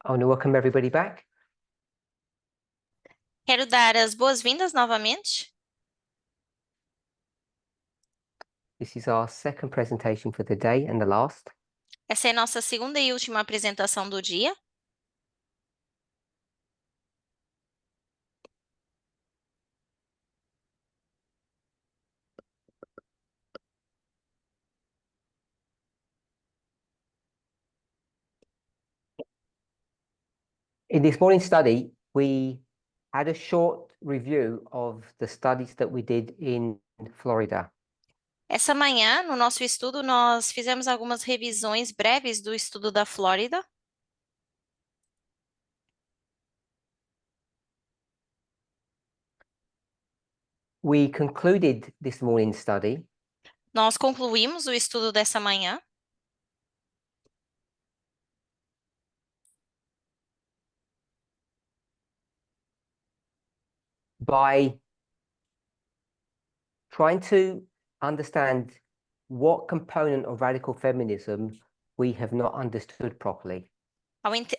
I want to welcome everybody back. Quero dar as boas-vindas novamente. This is our second presentation for the day and the last. Essa é a nossa segunda e última apresentação do dia. In this morning study, we had a short review of the studies that we did in Florida. Essa manhã, no nosso estudo, nós fizemos algumas revisões breves do estudo da Flórida. We concluded this morning study Nós concluímos o estudo dessa manhã by trying to understand what component of radical feminism we have not understood properly.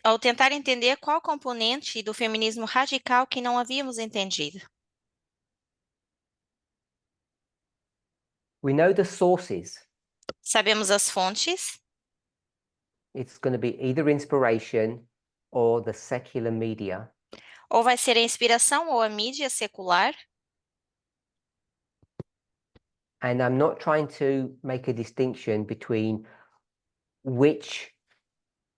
ao tentar entender qual componente do feminismo radical que não havíamos entendido. We know the sources. Sabemos as fontes. It's going to be either inspiration or the secular media. Ou vai ser a inspiração ou a mídia secular. And I'm not trying to make a distinction between which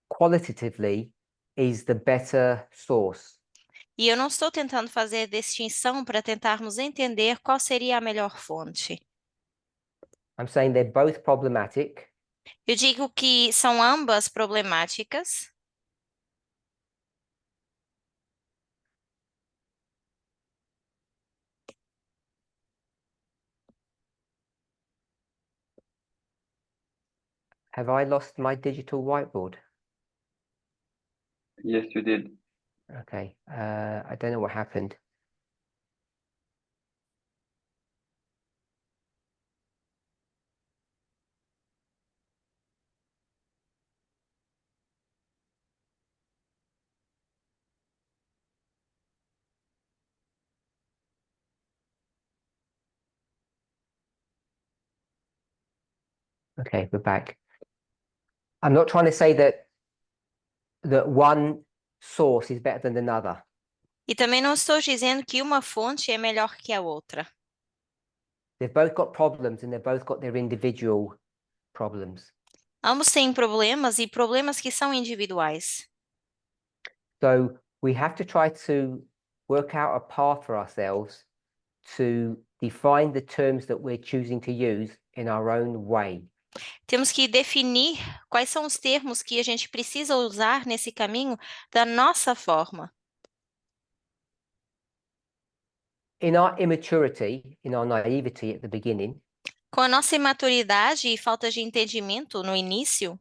qualitatively is the better source. E eu não estou tentando fazer distinção para tentarmos entender qual seria a melhor fonte. I'm saying they're both problematic. Eu digo que são ambas problemáticas. Have I lost my digital whiteboard? Yes, you did. Okay, I don't know what happened. Okay, we're back. I'm not trying to say that one source is better than another. E também não estou dizendo que uma fonte é melhor que a outra. They've both got problems and they've both got their individual problems. Ambos têm problemas e problemas que são individuais. So we have to try to work out a path for ourselves to define the terms that we're choosing to use in our own way. Temos que definir quais são os termos que a gente precisa usar nesse caminho da nossa forma. In our immaturity, in our naivety at the beginning, Com a nossa imaturidade e falta de entendimento no início,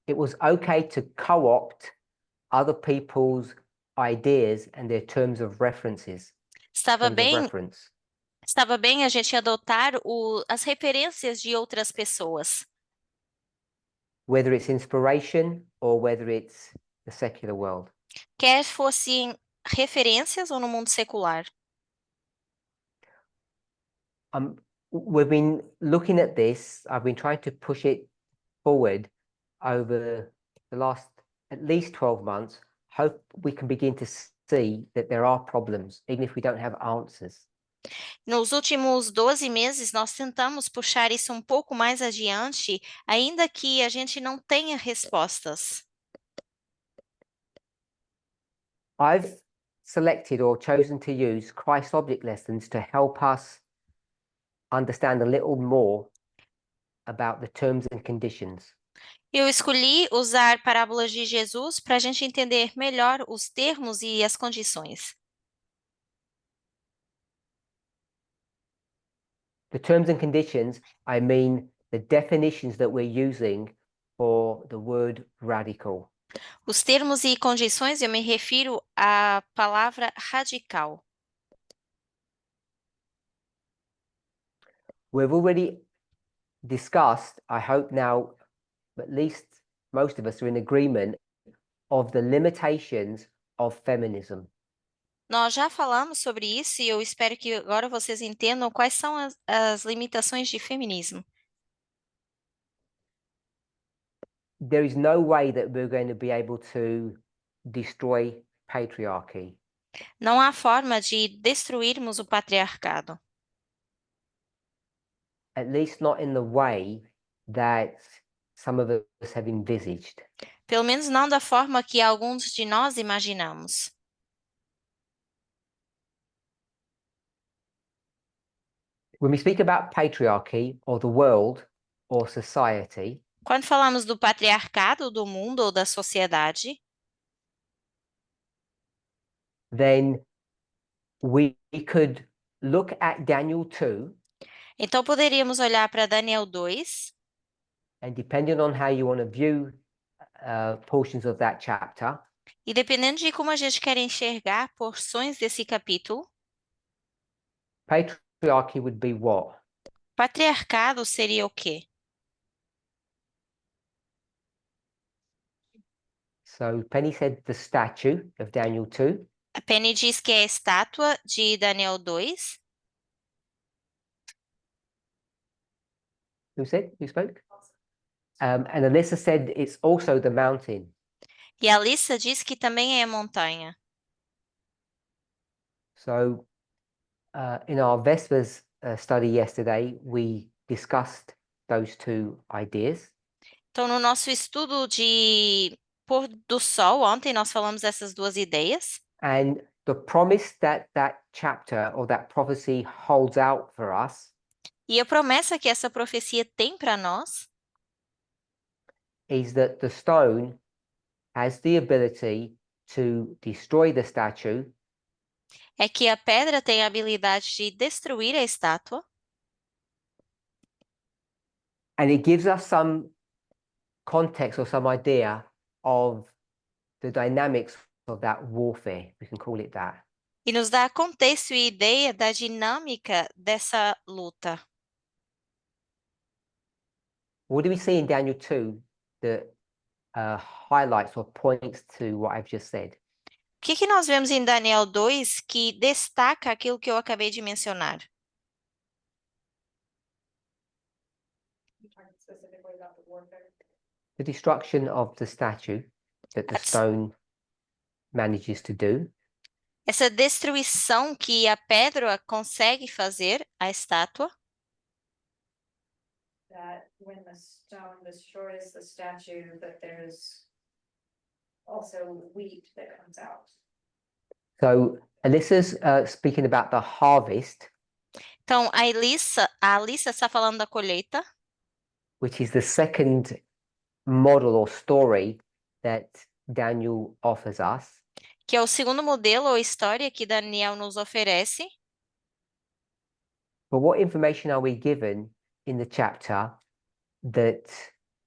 it was okay to co-opt other people's ideas and their terms of references. estava Terms of bem, reference. estava bem a gente adotar as referências de outras pessoas. Whether it's inspiration or whether it's the secular world. Quer fossem referências ou no mundo secular. We've been looking at this. I've been trying to push it forward over the last at least 12 months. Hope we can begin to see that there are problems, even if we don't have answers. Nos últimos 12 meses, nós tentamos puxar isso um pouco mais adiante, ainda que a gente não tenha respostas. I've selected or chosen to use Christ object lessons to help us understand a little more about the terms and conditions. Eu escolhi usar parábolas de Jesus para a gente entender melhor os termos e as condições. The terms and conditions, I mean the definitions that we're using for the word radical. Os termos e condições, eu me refiro à palavra radical. We've already discussed, I hope now, at least most of us are in agreement of the limitations of feminism. Nós já falamos sobre isso e eu espero que agora vocês entendam quais são as limitações de feminismo. There is no way that we're going to be able to destroy patriarchy. Não há forma de destruirmos o patriarcado, At least not in the way that some of us have envisaged. pelo menos não da forma que alguns de nós imaginamos. When we speak about patriarchy or the world or society, Quando falamos do patriarcado, do mundo ou da sociedade, then we could look at Daniel 2, então poderíamos olhar para Daniel 2 and depending on how you want to view portions of that chapter, e dependendo de como a gente quer enxergar porções desse capítulo, patriarchy would be what? patriarcado seria o quê? So Penny said the statue of Daniel 2. A Penny diz que é a estátua de Daniel 2. Who said? Who spoke? And Alyssa said it's also the mountain. E a Alissa diz que também é a montanha. So in our Vespers study yesterday, we discussed those two ideas. Então, no nosso estudo de pôr do sol, ontem nós falamos essas duas ideias. And the promise that that chapter or that prophecy holds out for us E a promessa que essa profecia tem para nós is that the stone has the ability to destroy the statue é que a pedra tem a habilidade de destruir a estátua. and it gives us some context or some idea of the dynamics of that warfare, we can call it that. E nos dá contexto e ideia da dinâmica dessa luta. What do we see in Daniel 2 that highlights or points to what I've just said? O que que nós vemos em Daniel 2 que destaca aquilo que eu acabei de mencionar? The destruction of the statue that the That's- stone manages to do. Essa destruição que a pedra consegue fazer, a estátua, that when the stone destroys the statue, that there's also wheat that comes out. So Alyssa's speaking about the harvest, então a Alissa está falando da colheita, which is the second model or story that Daniel offers us. que é o segundo modelo ou história que Daniel nos oferece. But what information are we given in the chapter that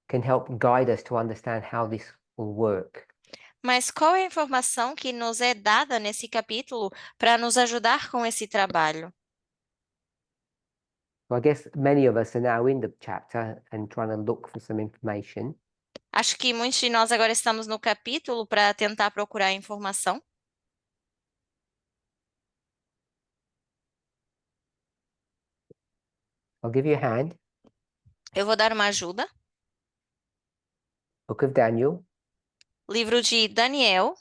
can help guide us to understand how this will work? Mas qual é a informação que nos é dada nesse capítulo para nos ajudar com esse trabalho? So I guess many of us are now in the chapter and trying to look for some information. Acho que muitos de nós agora estamos no capítulo para tentar procurar informação. I'll give you a hand. Eu vou dar uma ajuda. Book of Daniel, Livro de Daniel,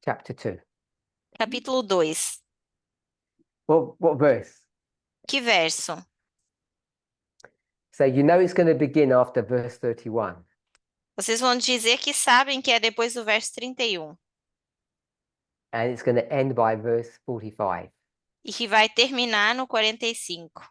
chapter 2. capítulo 2. What verse? Que verso? So you know it's going to begin after verse 31. Vocês vão dizer que sabem que é depois do verso 31 And it's going to end by verse 45. e que vai terminar no 45.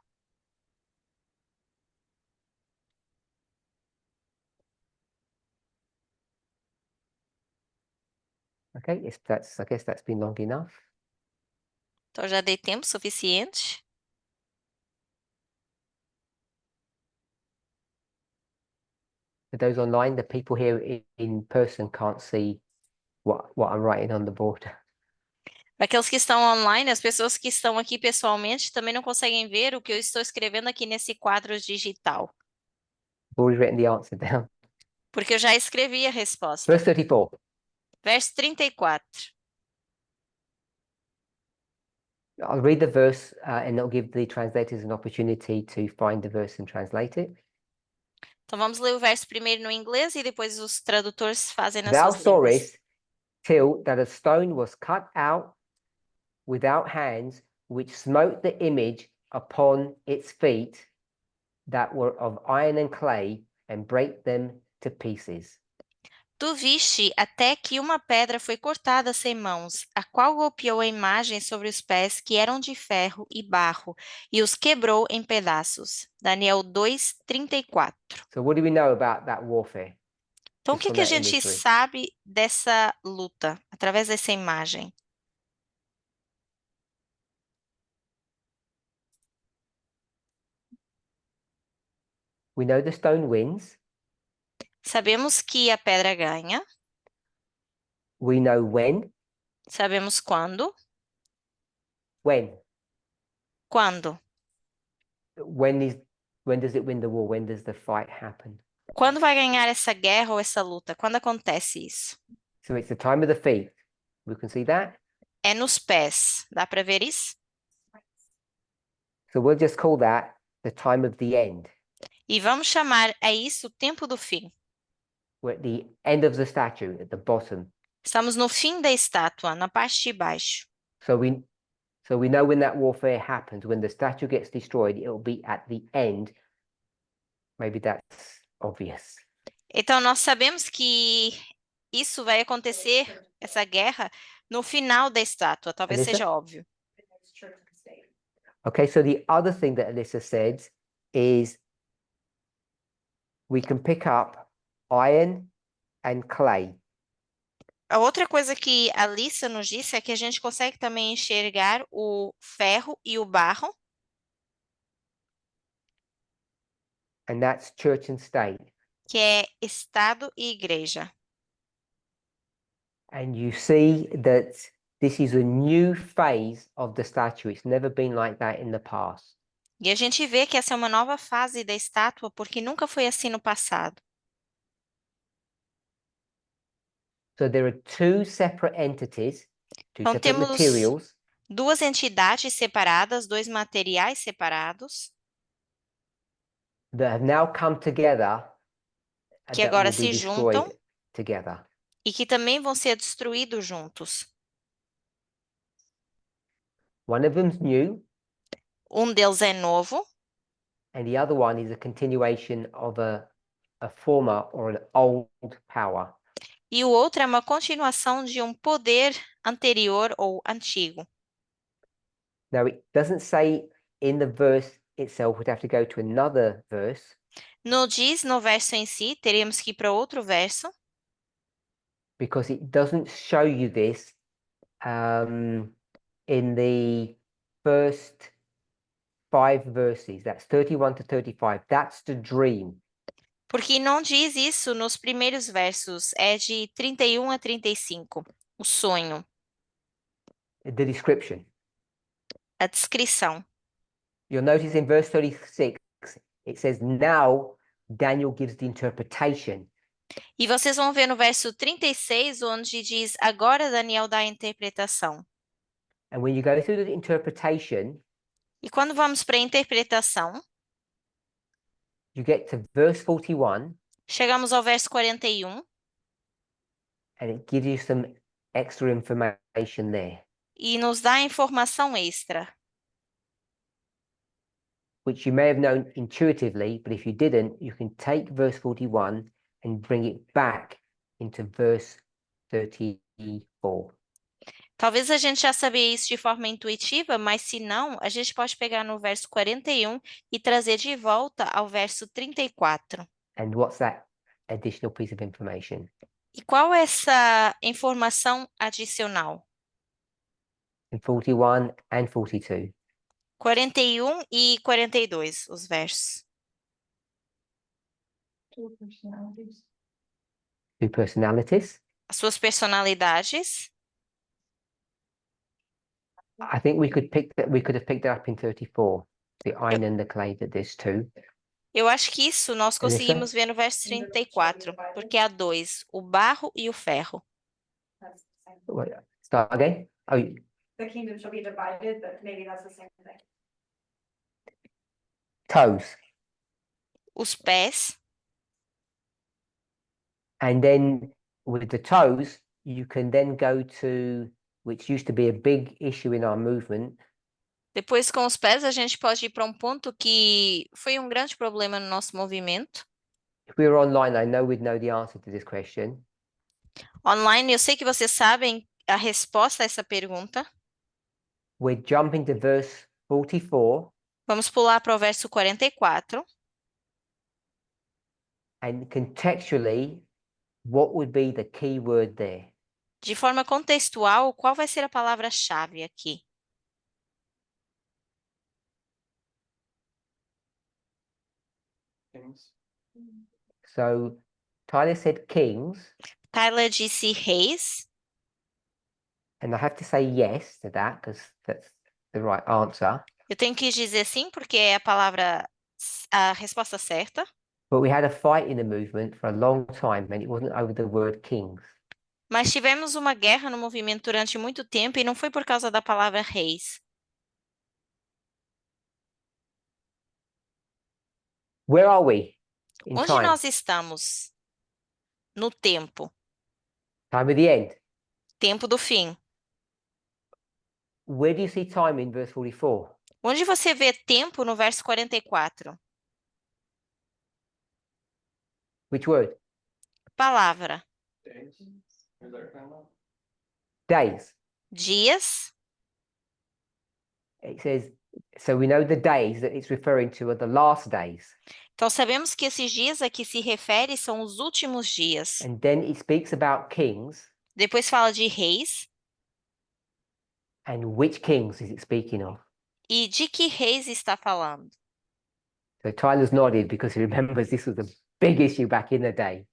Okay, I guess that's been long enough. Então já dei tempo suficiente. For those online, the people here in person can't see what I'm writing on the board. Para aqueles que estão online, as pessoas que estão aqui pessoalmente também não conseguem ver o que eu estou escrevendo aqui nesse quadro digital. I've already written the answer down. Porque eu já escrevi a resposta. Verse 34. Verso 34. I'll read the verse and it'll give the translators an opportunity to find the verse and translate it. Então vamos ler o verso primeiro no inglês e depois os tradutores fazem nas Thou suas línguas. sawest till that a stone was cut out without hands, which smote the image upon its feet that were of iron and clay, and brake them to pieces. Tu viste até que uma pedra foi cortada sem mãos, a qual golpeou a imagem sobre os pés que eram de ferro e barro, e os quebrou em pedaços. Daniel 2:34. So what do we know about that warfare? Então, o Just que from que a that gente imagery. sabe dessa luta, através dessa imagem? We know the stone wins. Sabemos que a pedra ganha, We know when. sabemos quando. When? Quando? When does it win the war? When does the fight happen? Quando vai ganhar essa guerra ou essa luta? Quando acontece isso? So it's the time of the feet. We can see that. É nos pés. Dá para ver isso? So we'll just call that the time of the end. E vamos chamar a isso o tempo do fim. We're at the end of the statue, at the bottom. Estamos no fim da estátua, na parte de baixo. So we know when that warfare happens, when the statue gets destroyed, it'll be at the end. Maybe that's obvious. Então, nós sabemos que isso vai acontecer, essa guerra, no final da estátua. Talvez Alyssa? seja óbvio. There's church and state. Okay, so the other thing that Alyssa said is we can pick up iron and clay. A outra coisa que a Alissa nos disse é que a gente consegue também enxergar o ferro e o barro, And that's church and state. que é Estado e Igreja. And you see that this is a new phase of the statue. It's never been like that in the past. E a gente vê que essa é uma nova fase da estátua, porque nunca foi assim no passado. So there are two separate entities, two Então, separate temos materials duas entidades separadas, dois materiais separados, that have now come together que that agora will be se destroyed juntam together. e que também vão ser destruídos juntos. One of them's new, Um deles é novo and the other one is a continuation of a former or an old power. e o outro é uma continuação de um poder anterior ou antigo. Now, it doesn't say in the verse itself, we'd have to go to another verse, Não diz no verso em si, teríamos que ir para outro verso, because it doesn't show you this in the first 5 verses. That's 31 to 35. That's the dream. porque não diz isso nos primeiros versos, é de 31 a 35, o sonho, The description. a descrição. You'll notice in verse 36, it says, now Daniel gives the interpretation. E vocês vão ver no verso 36, onde diz, agora Daniel dá a interpretação. And when you go through the interpretation, E quando vamos para a interpretação, you get to verse 41, chegamos ao verso 41, and it gives you some extra information there, e nos dá informação extra, which you may have known intuitively, but if you didn't, you can take verse 41 and bring it back into verse 34. Talvez a gente já sabia isso de forma intuitiva, mas se não, a gente pode pegar no verso 41 e trazer de volta ao verso 34. And what's that additional piece of information? E qual é essa informação adicional? In 41 and 42. 41 e 42, os versos. Two personalities. Two personalities. As suas personalidades. I think we could have picked that up in 34. The iron and the clay, that there's two. Eu acho que isso nós Melissa? conseguimos ver no verso Kingdom shall be 34, divided. porque há dois, o barro e o ferro. That's the same. Wait, start again. Oh, The kingdom shall be divided, but maybe that's the same thing. toes. Os pés, And then with the toes, you can then go to, which used to be a big issue in our movement, depois com os pés a gente pode ir para um ponto que foi um grande problema no nosso movimento. if we were online, I know we'd know the answer to this question. Online, eu sei que vocês sabem a resposta a essa pergunta. We're jumping to verse 44, Vamos pular para o verso 44. and contextually, what would be the key word there? De forma contextual, qual vai ser a palavra-chave aqui? So Tyler said kings, Tyler disse reis. and I have to say yes to that because that's the right answer. Eu tenho que dizer sim, porque é a palavra, a resposta certa. But we had a fight in the movement for a long time, and it wasn't over the word kings. Mas tivemos uma guerra no movimento durante muito tempo e não foi por causa da palavra reis. Where are we in Onde time? nós estamos? No tempo. Time of the end. Tempo do fim. Where do you see time in verse 44? Onde você vê tempo no verso 44? Which word? Palavra. Days. Dias. It says, so we know the days that it's referring to are the last days. Então sabemos que esses dias a que se refere são os últimos dias. And then it speaks about kings. Depois fala de reis. And which kings is it speaking of? E de que reis está falando? So Tyler's nodded because he remembers this was a big issue back in the day.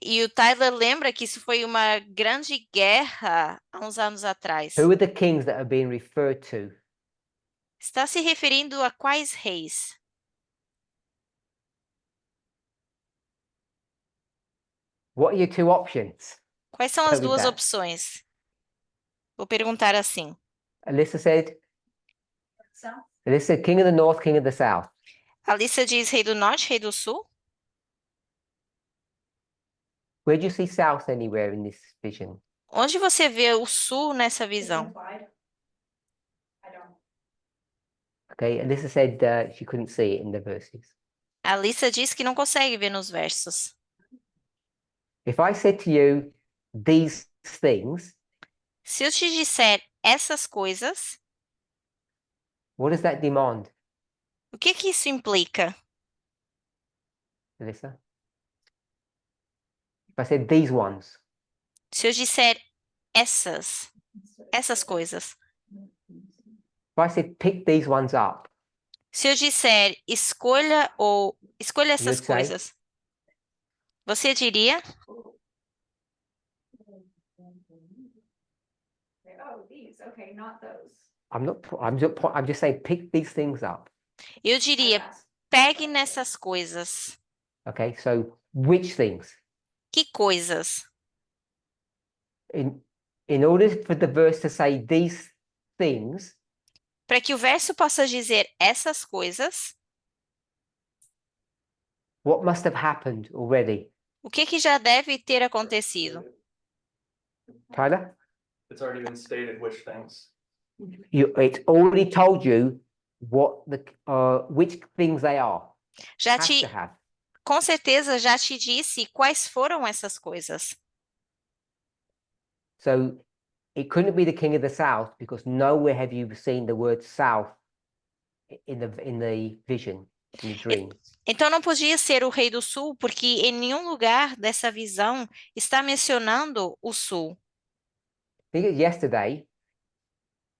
E o Tyler lembra que isso foi uma grande guerra há uns anos atrás. Who are the kings that are being referred to? Está se referindo a quais reis? What are your two options? Quais são Go as with duas that. opções? Vou perguntar assim. Alyssa said, So, Alyssa, king of the north, king of the south. A lista diz rei do norte, rei do sul? Where do you see south anywhere in this vision? Onde você vê o sul nessa it's visão? implied. I don't. Okay, Alyssa said she couldn't see it in the verses. A lista diz que não consegue ver nos versos. If I said to you these things, Se eu te disser essas coisas, what does that demand, o que que isso implica? Alyssa? If I said these ones, Se eu disser essas coisas. if I said pick these ones up, Se eu disser escolha essas You'd say? coisas, você diria? Oh, these, okay, not those. I'm just saying pick these things up. Eu I diria, asked. pegue nessas coisas. Okay, so which things? Que coisas? In order for the verse to say these things, Para que o verso possa dizer essas coisas, what must have happened already? o que que já deve ter acontecido? Tyler? It's already been stated which things. It's already told you what which things they are. Já Has te, to have. com certeza já te disse quais foram essas coisas. So it couldn't be the king of the south because nowhere have you seen the word south in the vision, in the dream. Então não podia ser o rei do sul, porque em nenhum lugar dessa visão está mencionando o sul. I think yesterday,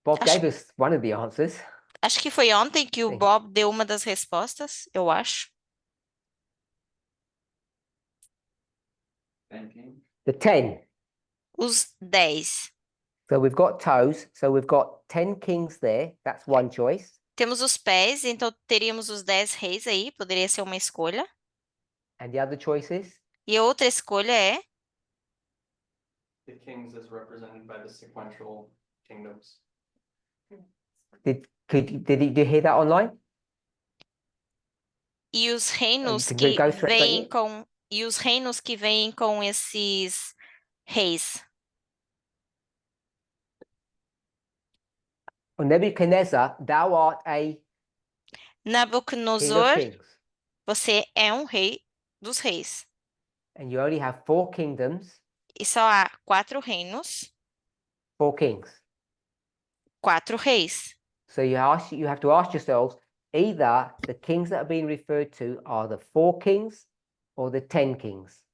Bob Acho- gave us one of the answers. Acho que foi ontem que o Sim. Bob deu uma das respostas, eu acho. The 10. Os 10. So we've got toes. So we've got 10 kings there. That's one choice. Temos os pés, então teríamos os 10 reis aí, poderia ser uma escolha. And the other choices? E a outra escolha é The kings is represented by the sequential kingdoms. Did you hear that online? e os reinos can que go through it, vêm don't com e os reinos que vêm com esses reis. O Nebuchadnezzar, thou art a king of Nabucodonosor, kings, você é um rei dos reis. and you only have 4 kingdoms, E só há 4 reinos, 4 kings. 4 reis. So you have to ask yourselves, either the kings that are being referred to are the 4 kings or the 10 kings.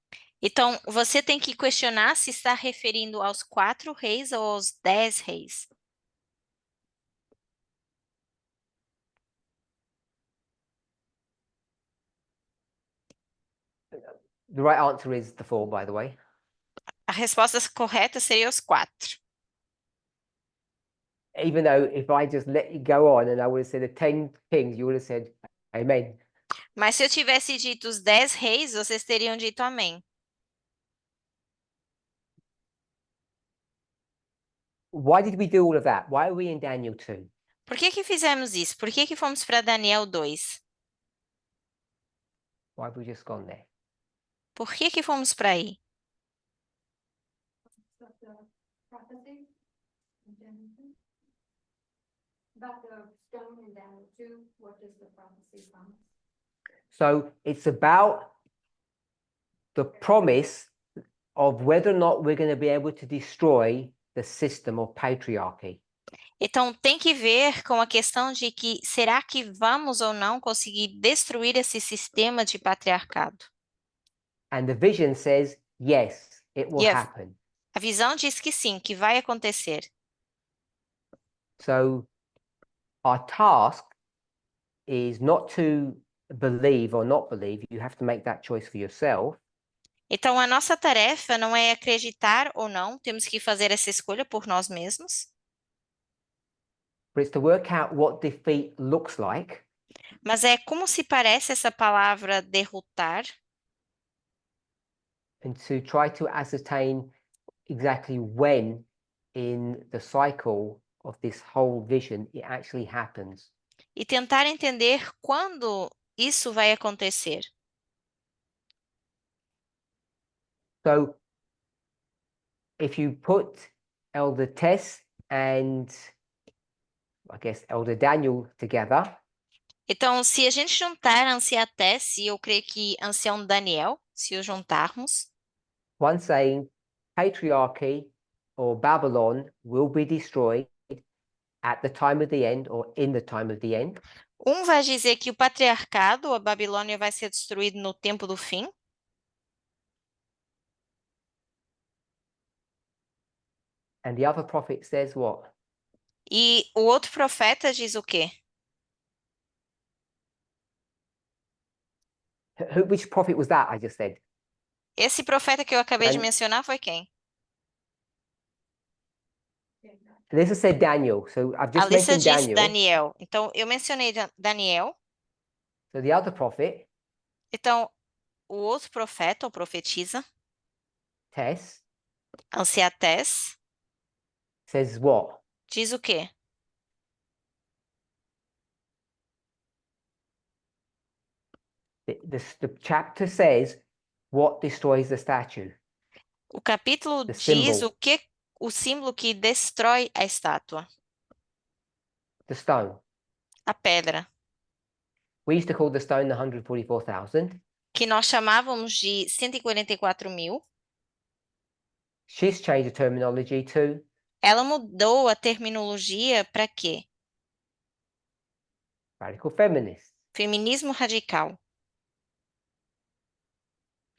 Então, você tem que questionar se está referindo aos 4 reis ou aos 10 reis. The right answer is the 4, by the way. A resposta correta seria os 4. Even though if I just let you go on and I would have said the 10 kings, you would have said amen. Mas se eu tivesse dito os 10 reis, vocês teriam dito amém. Why did we do all of that? Why are we in Daniel 2? Por que fizemos isso? Por que fomos para Daniel 2? Why have we just gone there? Por que fomos para aí? About the prophecy in Daniel 2? About the stone in Daniel 2, what does the prophecy promise? So it's about the promise of whether or not we're going to be able to destroy the system of patriarchy. Então, tem que ver com a questão de que será que vamos ou não conseguir destruir esse sistema de patriarcado? And the vision says, yes, it will Yes. happen. A visão diz que sim, que vai acontecer. So our task is not to believe or not believe. You have to make that choice for yourself. Então, a nossa tarefa não é acreditar ou não, temos que fazer essa escolha por nós mesmos, But it's to work out what defeat looks like mas é como se parece essa palavra derrotar and to try to ascertain exactly when in the cycle of this whole vision it actually happens. e tentar entender quando isso vai acontecer. So if you put Elder Tess and I guess Elder Daniel together, Então, se a gente juntar a anciã Tess e eu creio que ancião Daniel, se os juntarmos, one saying patriarchy or Babylon will be destroyed at the time of the end or in the time of the end. um vai dizer que o patriarcado, a Babilônia, vai ser destruído no tempo do fim, And the other prophet says what? e o outro profeta diz o quê? Which prophet was that I just said? Esse profeta que eu acabei de Dan- mencionar foi quem? This has said Daniel, so I've A just lista mentioned diz Daniel. Daniel. Então, eu mencionei Daniel. So the other prophet, Então, o outro profeta ou profetisa, Tess, anciã Tess, says what? diz o quê? The chapter says what destroys the statue, O capítulo The diz symbol. o símbolo que destrói a estátua, the stone. a pedra, We used to call the stone the 144,000. que nós chamávamos de 144.000. She's changed the terminology to Ela mudou a terminologia para quê? radical feminists. Feminismo radical.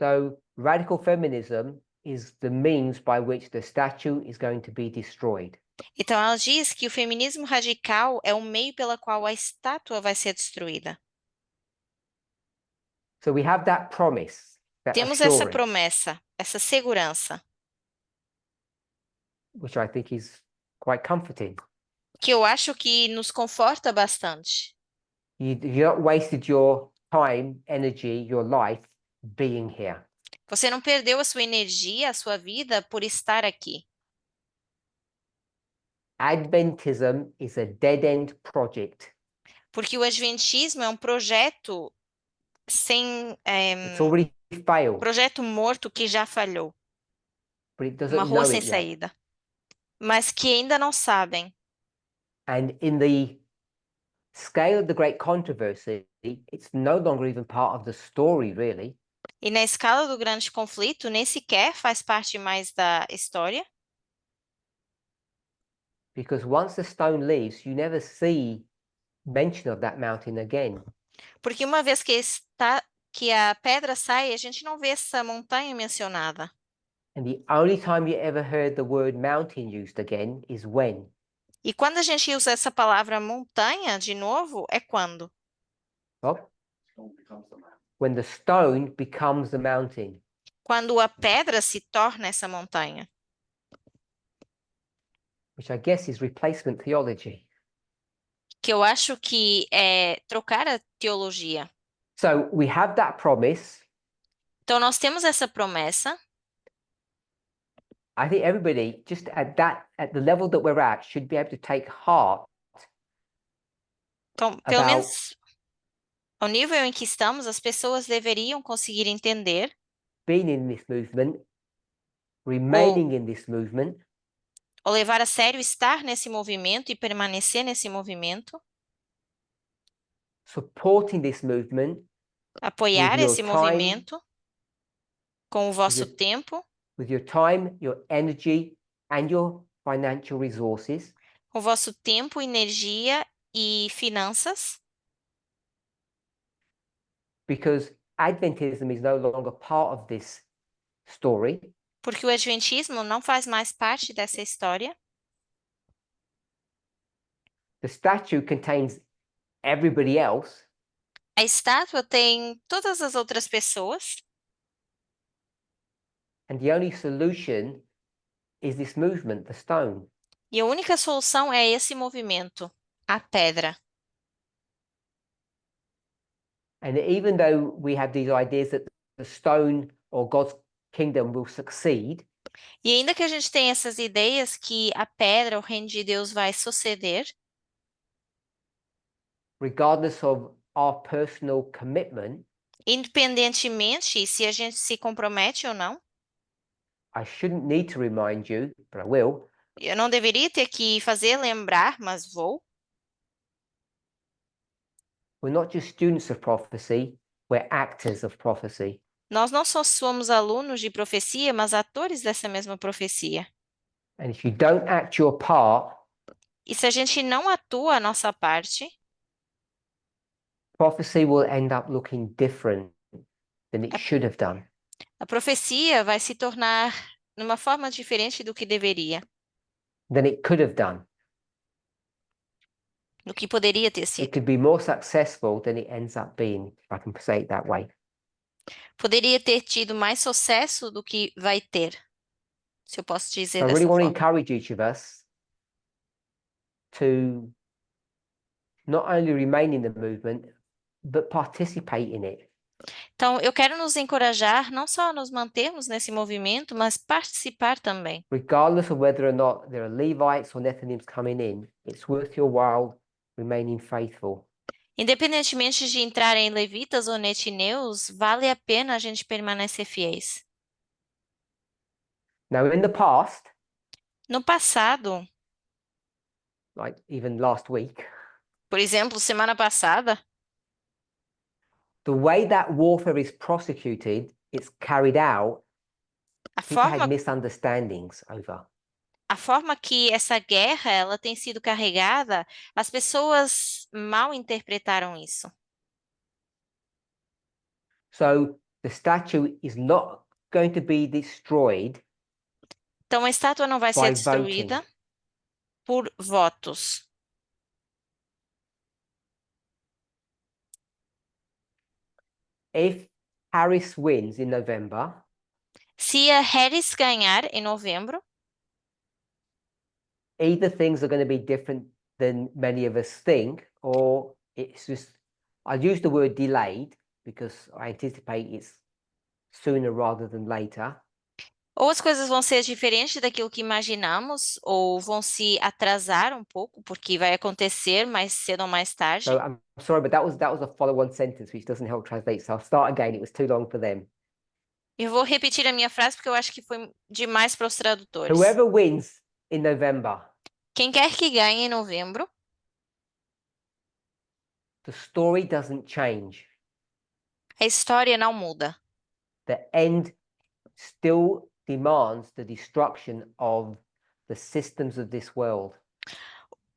So radical feminism is the means by which the statue is going to be destroyed. Então, ela diz que o feminismo radical é o meio pela qual a estátua vai ser destruída. So we have that promise, that Temos essa assurance, promessa, essa segurança, which I think is quite comforting. que eu acho que nos conforta bastante. You've not wasted your time, energy, your life being here. Você não perdeu a sua energia, a sua vida por estar aqui. Adventism is a dead-end project. Porque o Adventismo é um projeto sem It's already failed, projeto morto que já falhou, but it uma doesn't rua know sem it yet. saída, mas que ainda não sabem. And in the scale of the great controversy, it's no longer even part of the story, really, E na escala do grande conflito, nem sequer faz parte mais da história, because once the stone leaves, you never see mention of that mountain again. porque uma vez que a pedra sai, a gente não vê essa montanha mencionada. And the only time you ever heard the word mountain used again is when? E quando a gente usa essa palavra montanha de novo, é quando? Bob? Stone becomes the mountain. When the stone becomes the mountain. Quando a pedra se torna essa montanha. Which I guess is replacement theology. Que eu acho que é trocar a teologia. So we have that promise. Então, nós temos essa promessa. I think everybody, just at the level that we're at, should be able to take heart Então, pelo about menos ao nível em que estamos, as pessoas deveriam conseguir entender being in this movement, remaining in this movement, ou levar a sério estar nesse movimento e permanecer nesse movimento, supporting this movement apoiar your esse time, movimento com o vosso your- tempo, with your time, your energy, and your financial resources, com o vosso tempo, energia e finanças, because Adventism is no longer part of this story. porque o Adventismo não faz mais parte dessa história. The statue contains everybody else, A estátua tem todas as outras pessoas and the only solution is this movement, the stone. e a única solução é esse movimento, a pedra. And even though we have these ideas that the stone or God's kingdom will succeed, E ainda que a gente tenha essas ideias que a pedra, o reino de Deus, vai suceder, regardless of our personal commitment, independentemente se a gente se compromete ou não, I shouldn't need to remind you, but I will. eu não deveria ter que fazer lembrar, mas vou. We're not just students of prophecy, we're actors of prophecy. Nós não só somos alunos de profecia, mas atores dessa mesma profecia. And if you don't act your part, E se a gente não atua a nossa parte, prophecy will end up looking different than it should have done. a profecia vai se tornar numa forma diferente do que deveria, Than it could have done. do que poderia ter It sido. could be more successful than it ends up being, if I can say it that way. Poderia ter tido mais sucesso do que vai ter, se eu posso dizer So I dessa really want to forma. encourage each of us to not only remain in the movement, but participate in it. Então, eu quero nos encorajar não só a nos mantermos nesse movimento, mas participar também. Regardless of whether or not there are Levites or Nethinims coming in, it's worth your while remaining faithful. Independentemente de entrarem levitas ou netineus, vale a pena a gente permanecer fiéis. Now, in the past, No passado, like even last week, por exemplo, semana passada, the way that warfare is prosecuted, it's carried out, a people had forma, misunderstandings over. a forma que essa guerra ela tem sido carregada, as pessoas mal interpretaram isso. So the statue is not going to be destroyed Então, a estátua não vai ser by destruída voting. por votos. If Harris wins in November, Se a Harris ganhar em novembro, either things are going to be different than many of us think, or it's just, I use the word delayed because I anticipate it's sooner rather than later. Ou as coisas vão ser diferentes daquilo que imaginamos, ou vão se atrasar um pouco, porque vai acontecer mais cedo ou mais tarde. So I'm sorry, but that was a follow-on sentence which doesn't help translate. So I'll start again. It was too long for them. Eu vou repetir a minha frase porque eu acho que foi demais para os tradutores. Whoever wins in November, Quem quer que ganhe em novembro, the story doesn't change. a história não muda. The end still demands the destruction of the systems of this world.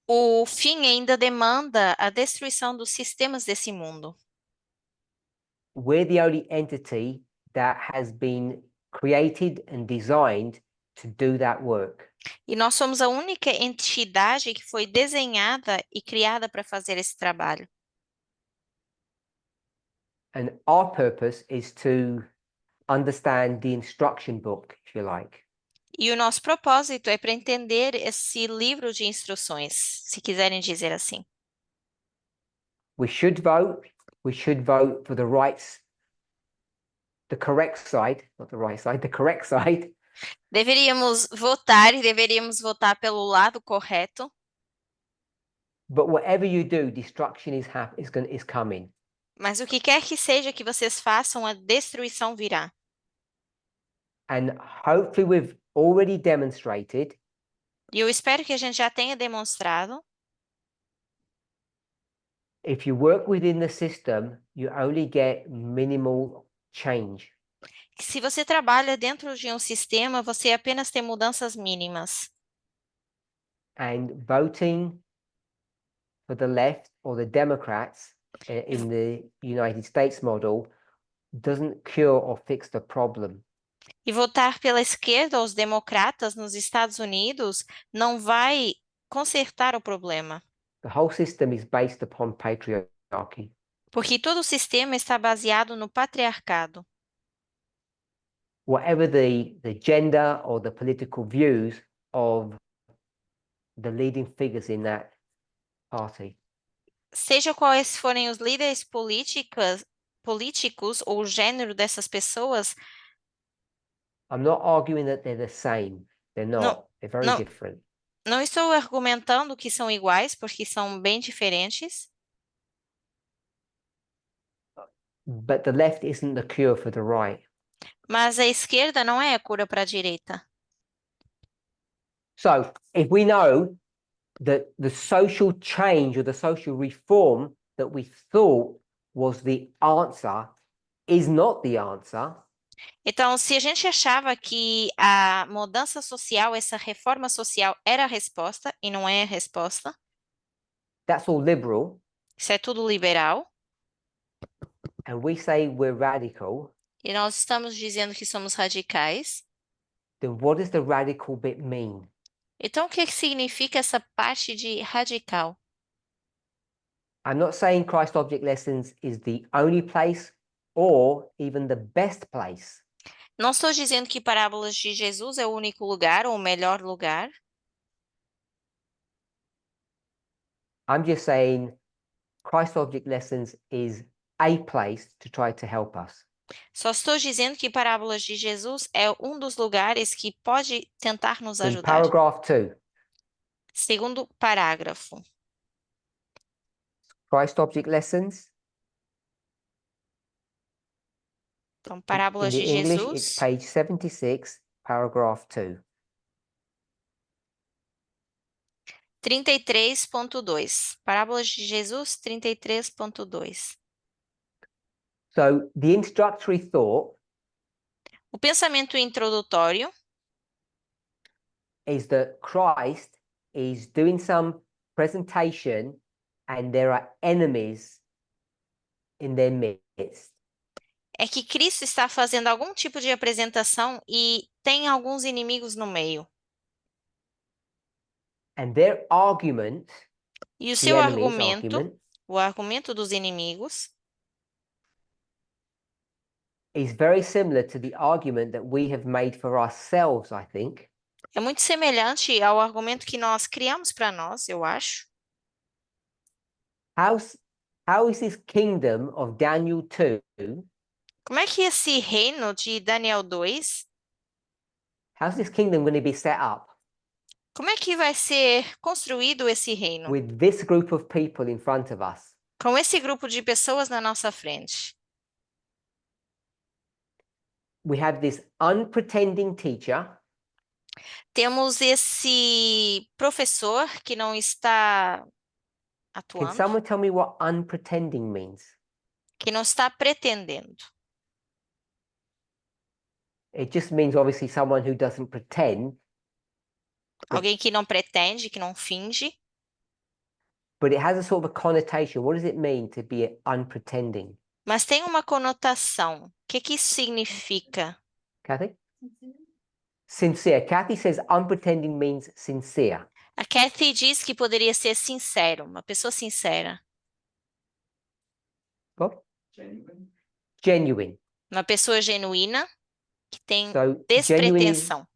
O fim ainda demanda a destruição dos sistemas desse mundo. We're the only entity that has been created and designed to do that work. E nós somos a única entidade que foi desenhada e criada para fazer esse trabalho. And our purpose is to understand the instruction book, if you like. E o nosso propósito é para entender esse livro de instruções, se quiserem dizer assim. We should vote for the rights, the correct side, not the right side, the correct side. Deveríamos votar e deveríamos votar pelo lado correto, But whatever you do, destruction is coming. mas o que quer que seja que vocês façam, a destruição virá. And hopefully we've already demonstrated E eu espero que a gente já tenha demonstrado, if you work within the system, you only get minimal change. que se você trabalha dentro de um sistema, você apenas tem mudanças mínimas. And voting for the left or the Democrats in the United States model doesn't cure or fix the problem. E votar pela esquerda ou os democratas nos Estados Unidos não vai consertar o problema, The whole system is based upon patriarchy. porque todo o sistema está baseado no patriarcado. Whatever the gender or the political views of the leading figures in that party. Seja quais forem os líderes políticos ou o gênero dessas pessoas, I'm not arguing that they're the same. They're not. They're very no. different. não estou argumentando que são iguais, porque são bem diferentes, But the left isn't the cure for the right. mas a esquerda não é a cura para a direita. So if we know that the social change or the social reform that we thought was the answer is not the answer, Então, se a gente achava que a mudança social, essa reforma social era a resposta e não é a resposta, that's all liberal, isso é tudo liberal, and we say we're radical, e nós estamos dizendo que somos radicais, then what does the radical bit mean? então o que significa essa parte de radical? I'm not saying Christ Object Lessons is the only place or even the best place. Não estou dizendo que Parábolas de Jesus é o único lugar ou o melhor lugar. I'm just saying Christ Object Lessons is a place to try to help us. Só estou dizendo que Parábolas de Jesus é um dos lugares que pode tentar nos In ajudar. paragraph 2, Segundo parágrafo. Christ Object Lessons, Então, in Parábolas the de English, it's Jesus, page 76, paragraph 2. 33.2. Parábolas de Jesus, 33.2. So the introductory thought O pensamento introdutório is that Christ is doing some presentation and there are enemies in their midst. é que Cristo está fazendo algum tipo de apresentação e tem alguns inimigos no meio. And their argument, E o the seu enemy's argumento, argument, o argumento dos inimigos, is very similar to the argument that we have made for ourselves, I think. é muito semelhante ao argumento que nós criamos para nós, eu acho. How's, how is this kingdom of Daniel 2, Como é que esse reino de Daniel 2, how's this kingdom going to be set up como é que vai ser construído esse reino? with this group of people in front of us? Com esse grupo de pessoas na nossa frente. We have this unpretending teacher Temos esse professor que não está Can atuando, someone tell me what unpretending means? que não está pretendendo. It just means obviously someone who doesn't pretend, Alguém que não pretende, que não finge, but it has a sort of a connotation. What does it mean to be unpretending? mas tem uma conotação. O que isso significa? Kathy? Sincere. Kathy says unpretending means sincere. A Kathy diz que poderia ser sincero, uma pessoa sincera, Bob? Genuine. Genuine. uma pessoa genuína que tem So genuine despretensão.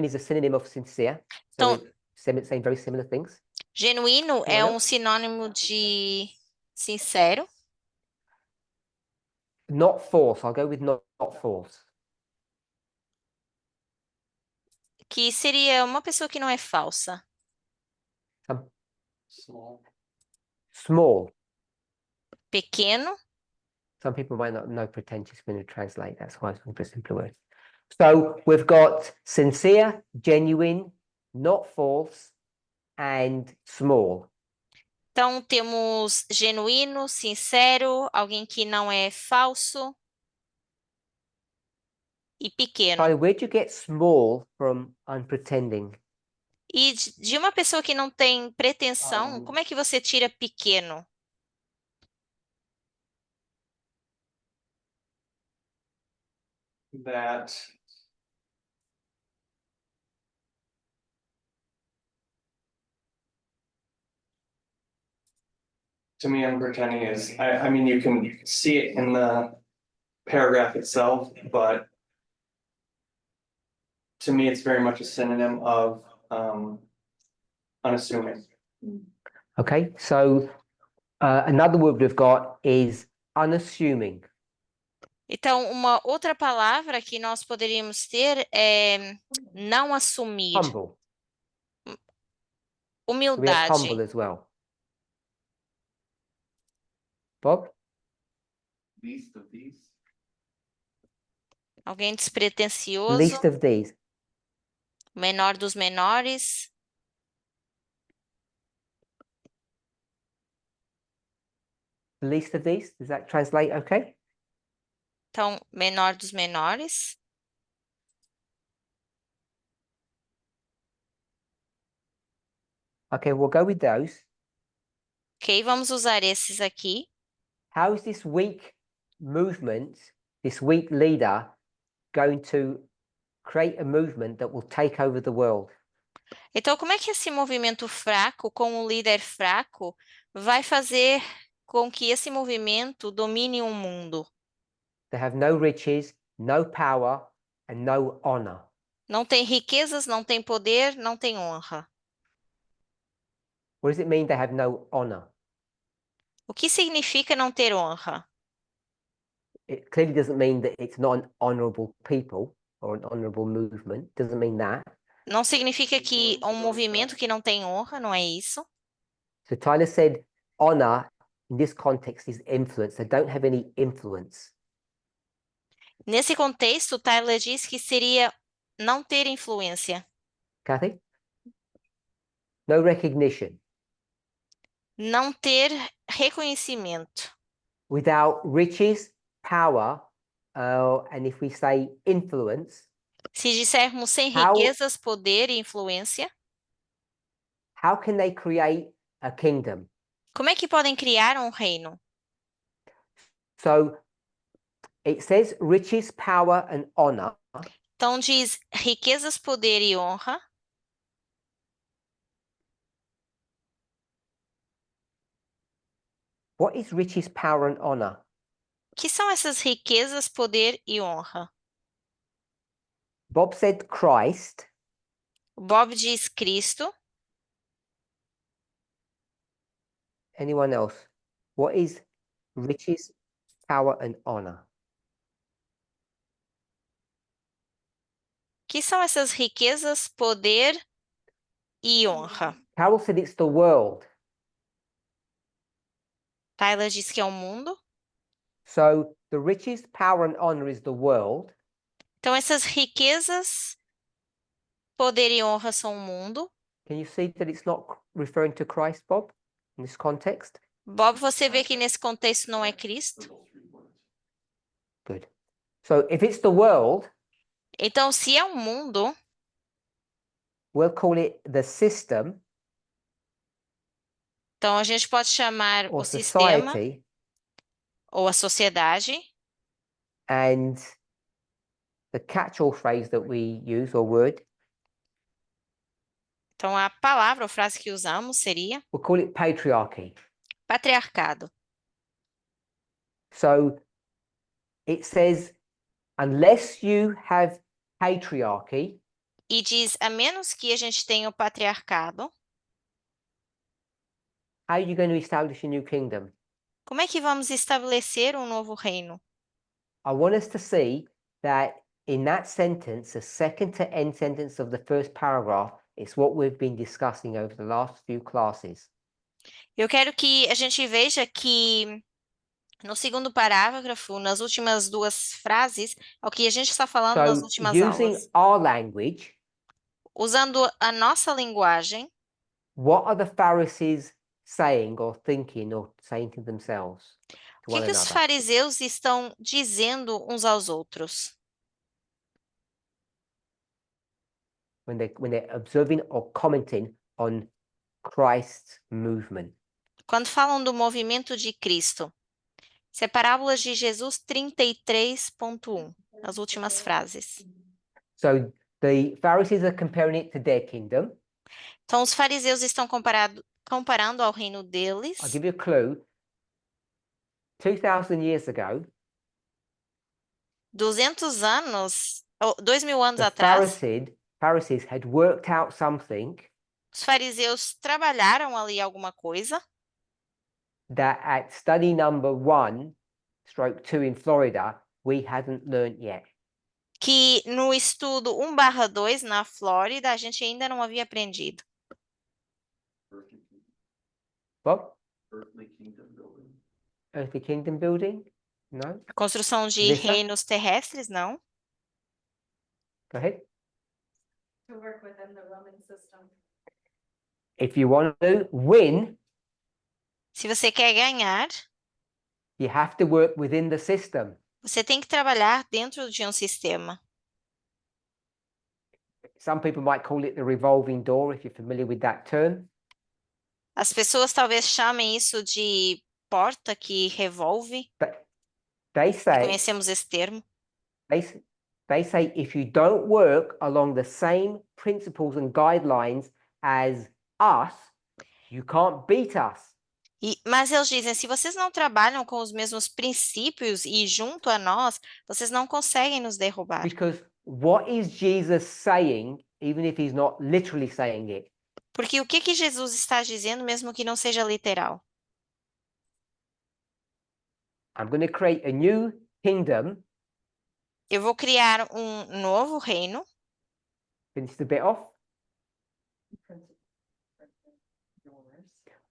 is a synonym of sincere. So Então, it's saying very similar things. genuíno é Olha. um sinônimo de sincero. Not false. I'll go with not false. Que seria uma pessoa que não é falsa. Small. Small. Pequeno, Some people might not know pretentious when you translate. That's why it's a simpler word. So we've got sincere, genuine, not false, and small. então temos genuíno, sincero, alguém que não é falso e pequeno. Charlie, where'd you get small from unpretending? E de uma pessoa que não tem pretensão, como é que você tira pequeno? That to me, unpretending is, I mean, you can see it in the paragraph itself, but to me, it's very much a synonym of unassuming. Okay, so another word we've got is unassuming. Então, uma outra palavra que nós poderíamos ter é não assumir, Humble. We have humildade. humble as well. Bob? Least of these. Alguém despretensioso, Least of these. menor dos menores. Least of these. Does that translate okay? Então, menor dos menores. Okay, we'll go with those. Ok, vamos usar esses aqui. How is this weak movement, this weak leader, going to create a movement that will take over the world? Então, como é que esse movimento fraco, com um líder fraco, vai fazer com que esse movimento domine o mundo? They have no riches, no power, and no honor. Não tem riquezas, não tem poder, não tem honra. What does it mean they have no honor? O que significa não ter honra? It clearly doesn't mean that it's not an honorable people or an honorable movement. Doesn't mean that. Não significa que um movimento que não tem honra, não é isso? So Tyler said honor in this context is influence. They don't have any influence. Nesse contexto, Tyler diz que seria não ter influência, Kathy? No recognition. não ter reconhecimento. Without riches, power, and if we say influence, Se dissermos sem How- riquezas, poder e influência, how can they create a kingdom? como é que podem criar um reino? So it says riches, power, and honor. Então diz riquezas, poder e honra. What is riches, power, and honor? O que são essas riquezas, poder e honra? Bob said Christ. Bob diz Cristo. Anyone else? What is riches, power, and honor? Que são essas riquezas, poder e honra? Carol said it's the world. Tyler disse que é o mundo. So the riches, power, and honor is the world. Então, essas riquezas, poder e honra são o mundo. Can you see that it's not referring to Christ, Bob, in this context? Bob, você vê que nesse contexto não é Cristo? Good. So if it's the world, Então, se é o mundo, we'll call it the system então a gente pode chamar or o sistema society, ou a sociedade. and the catch-all phrase that we use or word, Então, a palavra ou frase que usamos seria we'll call it patriarchy. patriarcado. So it says, unless you have patriarchy, E diz, a menos que a gente tenha o patriarcado, how are you going to establish a new kingdom? como é que vamos estabelecer um novo reino? I want us to see that in that sentence, the second to end sentence of the first paragraph, it's what we've been discussing over the last few classes. Eu quero que a gente veja que no segundo parágrafo, nas últimas duas frases, é o que a gente está falando nas So últimas using aulas. our language, Usando a nossa linguagem, what are the Pharisees saying or thinking or saying to themselves, to o one que os another? fariseus estão dizendo uns aos outros? When they're observing or commenting on Christ's movement. Quando falam do movimento de Cristo. Isso é Parábolas de Jesus 33.1, as últimas frases. So the Pharisees are comparing it to their kingdom. Então, os fariseus estão comparando ao reino deles. I'll give you a clue. 2,000 years ago, 200 anos, ou 2000 anos the atrás, Pharisees had worked out something os fariseus trabalharam ali alguma coisa that at study number 1/2 in Florida, we hadn't learned yet. que no estudo 1/2 na Flórida a gente ainda não havia aprendido. Bob? Earthly kingdom building. Earthly kingdom building? No? A construção de Melissa? reinos terrestres, não? Go ahead. To work within the Roman system. If you want to win, Se você quer ganhar, you have to work within the system. você tem que trabalhar dentro de um sistema. Some people might call it the revolving door, if you're familiar with that term. As pessoas talvez chamem isso de porta que revolve. But they say, Conhecemos esse termo. they say if you don't work along the same principles and guidelines as us, you can't beat us. Mas eles dizem, se vocês não trabalham com os mesmos princípios e junto a nós, vocês não conseguem nos derrubar. Because what is Jesus saying, even if he's not literally saying it? Porque o que Jesus está dizendo, mesmo que não seja literal? I'm going to create a new kingdom. Eu vou criar um novo reino. Finish the bit off.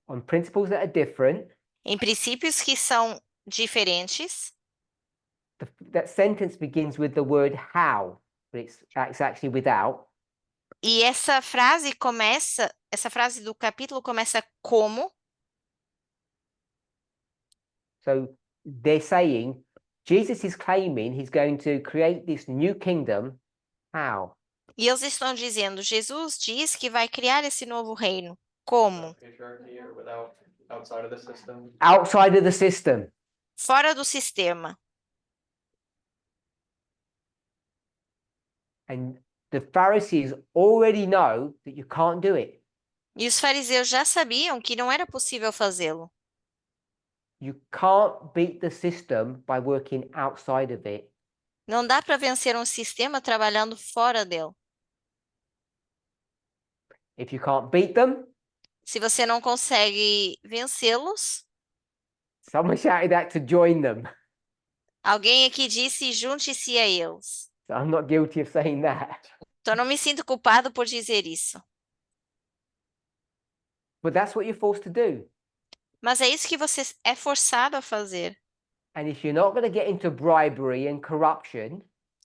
On principles that are different. Em princípios que são diferentes. That sentence begins with the word how, but it's actually without. E essa frase do capítulo começa como. So they're saying Jesus is claiming he's going to create this new kingdom. How? E eles estão dizendo, Jesus diz que vai criar esse novo reino. Como? Patriarchy or without, outside of the system. Outside of the system. Fora do sistema. And the Pharisees already know that you can't do it. E os fariseus já sabiam que não era possível fazê-lo. You can't beat the system by working outside of it. Não dá para vencer um sistema trabalhando fora dele. If you can't beat them, Se você não consegue vencê-los, Someone shouted out to join them. alguém aqui disse junte-se a eles. So I'm not guilty of saying that. Então, eu não me sinto culpado por dizer isso. But that's what you're forced to do. Mas é isso que você é forçado a fazer. And if you're not going to get into bribery and corruption,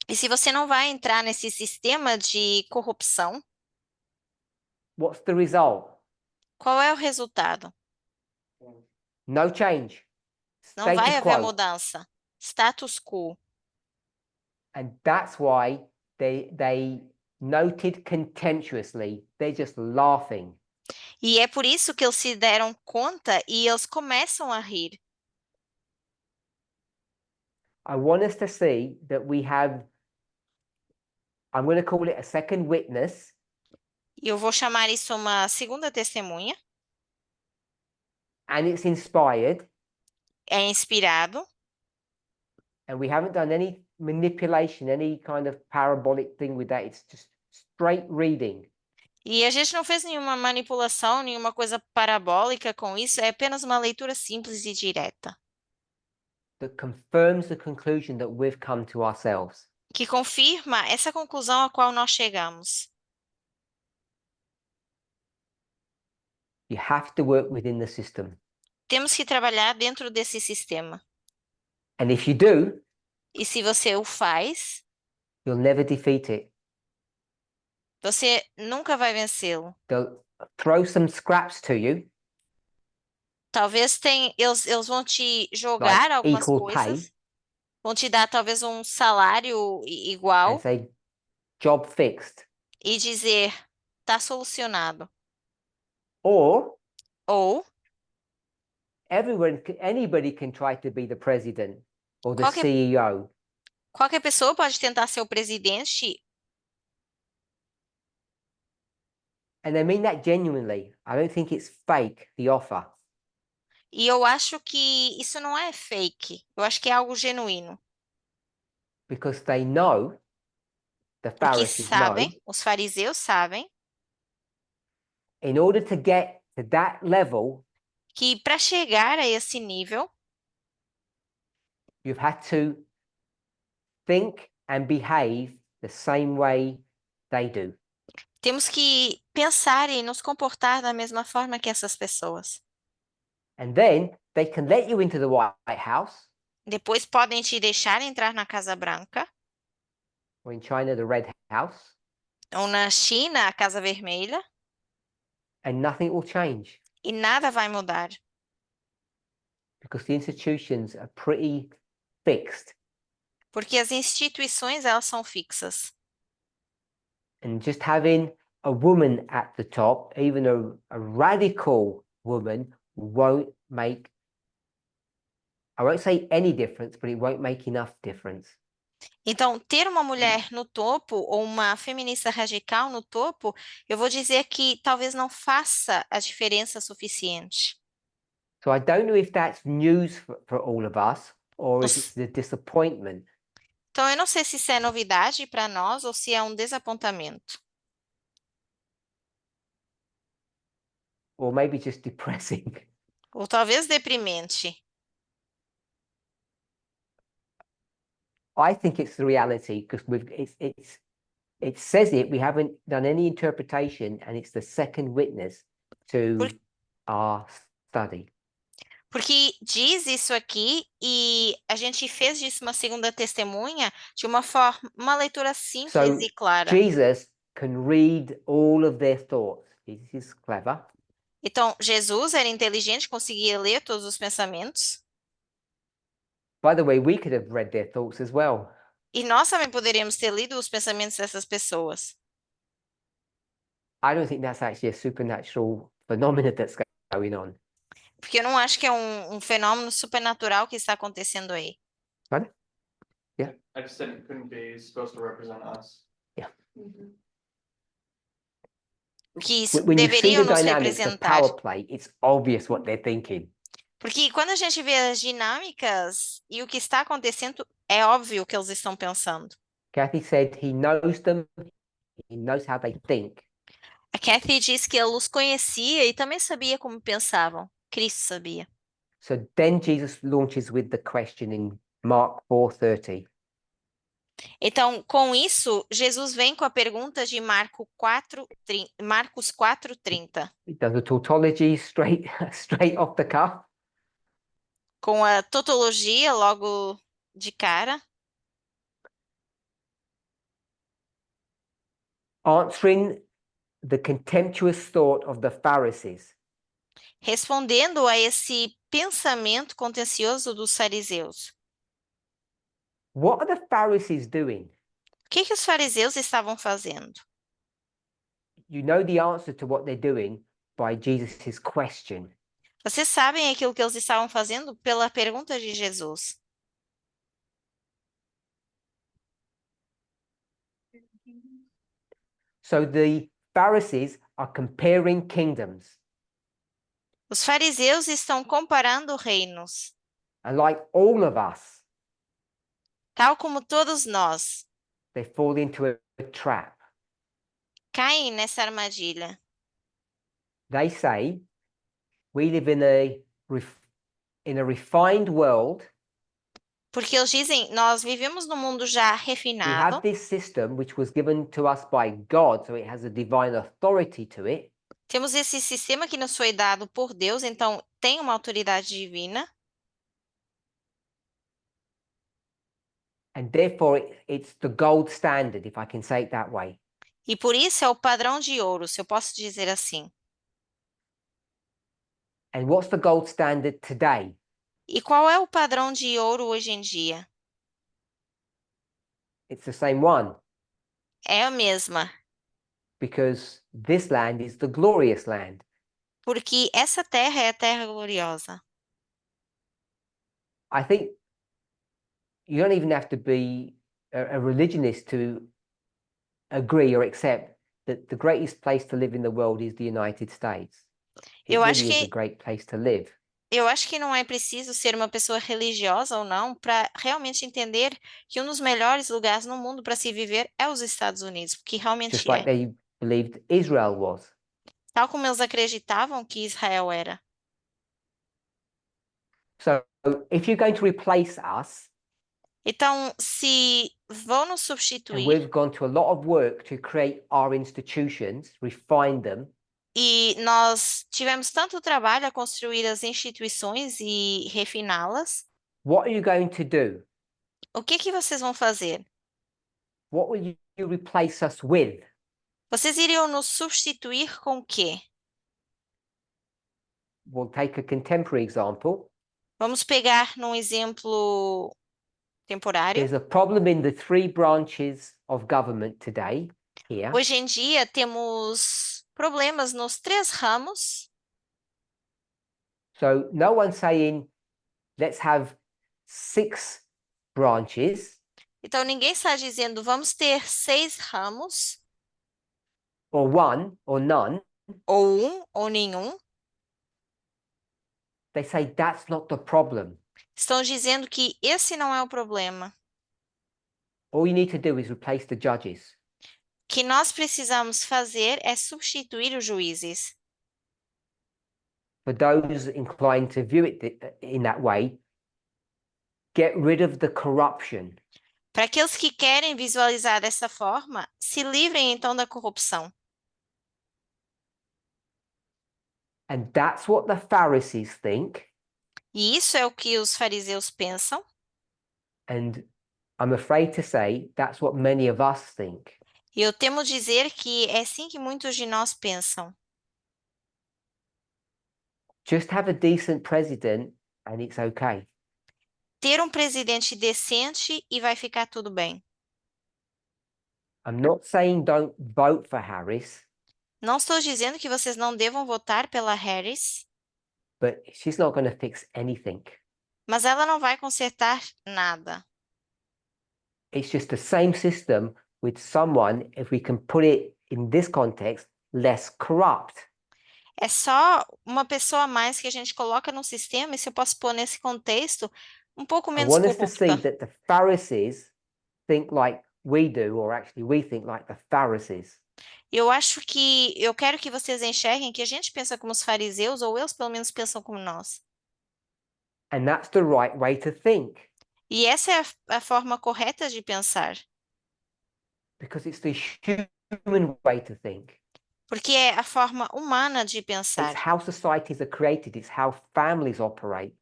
E se você não vai entrar nesse sistema de corrupção, what's the result? qual é o resultado? No change. Não vai Status haver quo. mudança. Status quo. And that's why they noted contemptuously. They're just laughing. E é por isso que eles se deram conta e eles começam a rir. I want us to see that we have, I'm going to call it a second witness, E eu vou chamar isso uma segunda testemunha. and it's inspired, É inspirado. and we haven't done any manipulation, any kind of parabolic thing with that. It's just straight reading. E a gente não fez nenhuma manipulação, nenhuma coisa parabólica com isso. É apenas uma leitura simples e direta. That confirms the conclusion that we've come to ourselves. Que confirma essa conclusão a qual nós chegamos. You have to work within the system. Temos que trabalhar dentro desse sistema. And if you do, E se você o faz, you'll never defeat it. você nunca vai vencê-lo. They'll throw some scraps to you, Talvez eles vão te jogar like algumas equal coisas, pay, vão te dar talvez um salário igual and say, job fixed. e dizer, tá solucionado. Or Ou anybody can try to be the president or the Qualquer- CEO. qualquer pessoa pode tentar ser o presidente, And I mean that genuinely. I don't think it's fake, the offer. e eu acho que isso não é fake. Eu acho que é algo genuíno. Because they know, the Porque Pharisees know, sabem, os fariseus sabem, in order to get to that level, que para chegar a esse nível, you've had to think and behave the same way they do. temos que pensar e nos comportar da mesma forma que essas pessoas. And then they can let you into the White House, Depois podem te deixar entrar na Casa Branca, or in China, the Red House, ou na China, a Casa Vermelha, and nothing will change e nada vai mudar. because the institutions are pretty fixed. Porque as instituições, elas são fixas. And just having a woman at the top, even a radical woman, won't make, I won't say any difference, but it won't make enough difference. Então, ter uma mulher no topo ou uma feminista radical no topo, eu vou dizer que talvez não faça a diferença suficiente. So I don't know if that's news for all of us or if Os- it's the disappointment. Então, eu não sei se isso é novidade para nós ou se é um desapontamento. Or maybe just depressing. Ou talvez deprimente. I think it's the reality because it says it, we haven't done any interpretation, and it's the second witness to Por- our study. Porque diz isso aqui e a gente fez disso uma segunda testemunha de uma forma, uma leitura simples So, e clara. Jesus can read all of their thoughts. This is clever. Então, Jesus era inteligente, conseguia ler todos os pensamentos. By the way, we could have read their thoughts as well. E nós também poderíamos ter lido os pensamentos dessas pessoas. I don't think that's actually a supernatural phenomenon that's going on. Porque eu não acho que é um fenômeno supernatural que está acontecendo aí. I just said it couldn't be supposed to represent us. Que isso When you see deveriam the nos dynamics of representar. power play, it's obvious what they're thinking. Porque quando a gente vê as dinâmicas e o que está acontecendo, é óbvio o que eles estão pensando. Kathy said he knows them, he knows how they think. A Kathy diz que ele os conhecia e também sabia como pensavam. Cristo sabia. So then Jesus launches with the question in Mark 4:30. Então, com isso, Jesus vem com a pergunta de Marcos 4:30, He does a tautology straight straight off the cuff. com a tautologia logo de cara, Answering the contemptuous thought of the Pharisees. respondendo a esse pensamento contencioso dos fariseus. What are the Pharisees doing? O que que os fariseus estavam fazendo? You know the answer to what they're doing by Jesus' question. Vocês sabem aquilo que eles estavam fazendo pela pergunta de Jesus. So the Pharisees are comparing kingdoms. Os fariseus estão comparando reinos, And like all of us, tal como todos nós, they fall into a trap. caem nessa armadilha. They say we live in a refined world. Porque eles dizem, nós vivemos num mundo já We refinado, have this system which was given to us by God, so it has a divine authority to it. temos esse sistema que nos foi dado por Deus, então tem uma autoridade divina, And therefore, it's the gold standard, if I can say it that way. e por isso é o padrão de ouro, se eu posso dizer assim. And what's the gold standard today? E qual é o padrão de ouro hoje em dia? It's the same one, É a mesma, because this land is the glorious land. porque essa terra é a terra gloriosa. I think you don't even have to be a religionist to agree or accept that the greatest place to live in the world is the United States. It Eu acho really is que a great place to live. Eu acho que não é preciso ser uma pessoa religiosa ou não para realmente entender que um dos melhores lugares no mundo para se viver é os Estados Unidos, porque Just realmente like é. they believed Israel was. Tal como eles acreditavam que Israel era. So if you're going to replace us, Então, se vão nos and substituir we've gone to a lot of work to create our institutions, refine them, e nós tivemos tanto trabalho a construir as instituições e refiná-las, what are you going to do? o que que vocês vão fazer? What will you replace us with? Vocês iriam nos substituir com o quê? We'll take a contemporary example. Vamos pegar num exemplo temporário. There's a problem in the three branches of government today here. Hoje em dia temos problemas nos 3 ramos, So no one's saying, let's have 6 branches então ninguém está dizendo vamos ter 6 ramos, or 1 or none. ou um ou nenhum. They say that's not the problem. Estão dizendo que esse não é o problema. All you need to do is replace the judges. O que nós precisamos fazer é substituir os juízes. For those inclined to view it in that way, get rid of the corruption. Para aqueles que querem visualizar dessa forma, se livrem então da corrupção. And that's what the Pharisees think. E isso é o que os fariseus pensam. And I'm afraid to say that's what many of us think. E eu temo dizer que é assim que muitos de nós pensam. Just have a decent president and it's okay. Ter um presidente decente e vai ficar tudo bem. I'm not saying don't vote for Harris, Não estou dizendo que vocês não devam votar pela Harris, but she's not going to fix anything. mas ela não vai consertar nada. It's just the same system with someone, if we can put it in this context, less corrupt. É só uma pessoa a mais que a gente coloca no sistema, e se eu posso pôr nesse contexto, um pouco I menos want us to see corrupta. that the Pharisees think like we do, or actually we think like the Pharisees. Eu quero que vocês enxerguem que a gente pensa como os fariseus, ou eles pelo menos pensam como nós. And that's the right way to think, E essa é a forma correta de pensar, because it's the human way to think. porque é a forma humana de It's pensar. how societies are created, it's how families operate.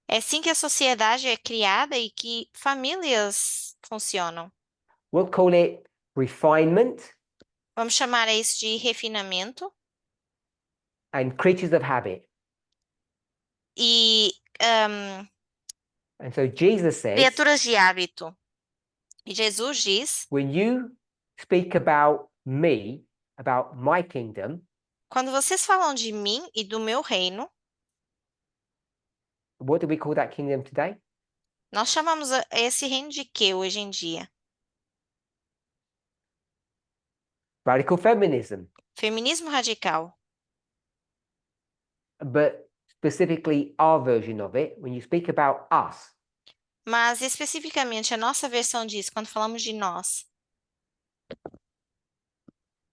É assim que a sociedade é criada e que famílias funcionam. We'll call it refinement Vamos chamar isso de refinamento and creatures of habit. e And so Jesus says, criaturas de hábito. E Jesus diz: when you speak about me, about my kingdom, quando vocês falam de mim e do meu reino, what do we call that kingdom today? nós chamamos esse reino de quê hoje em dia? Radical feminism, Feminismo radical. but specifically our version of it, when you speak about us, Mas especificamente a nossa versão disso, quando falamos de nós.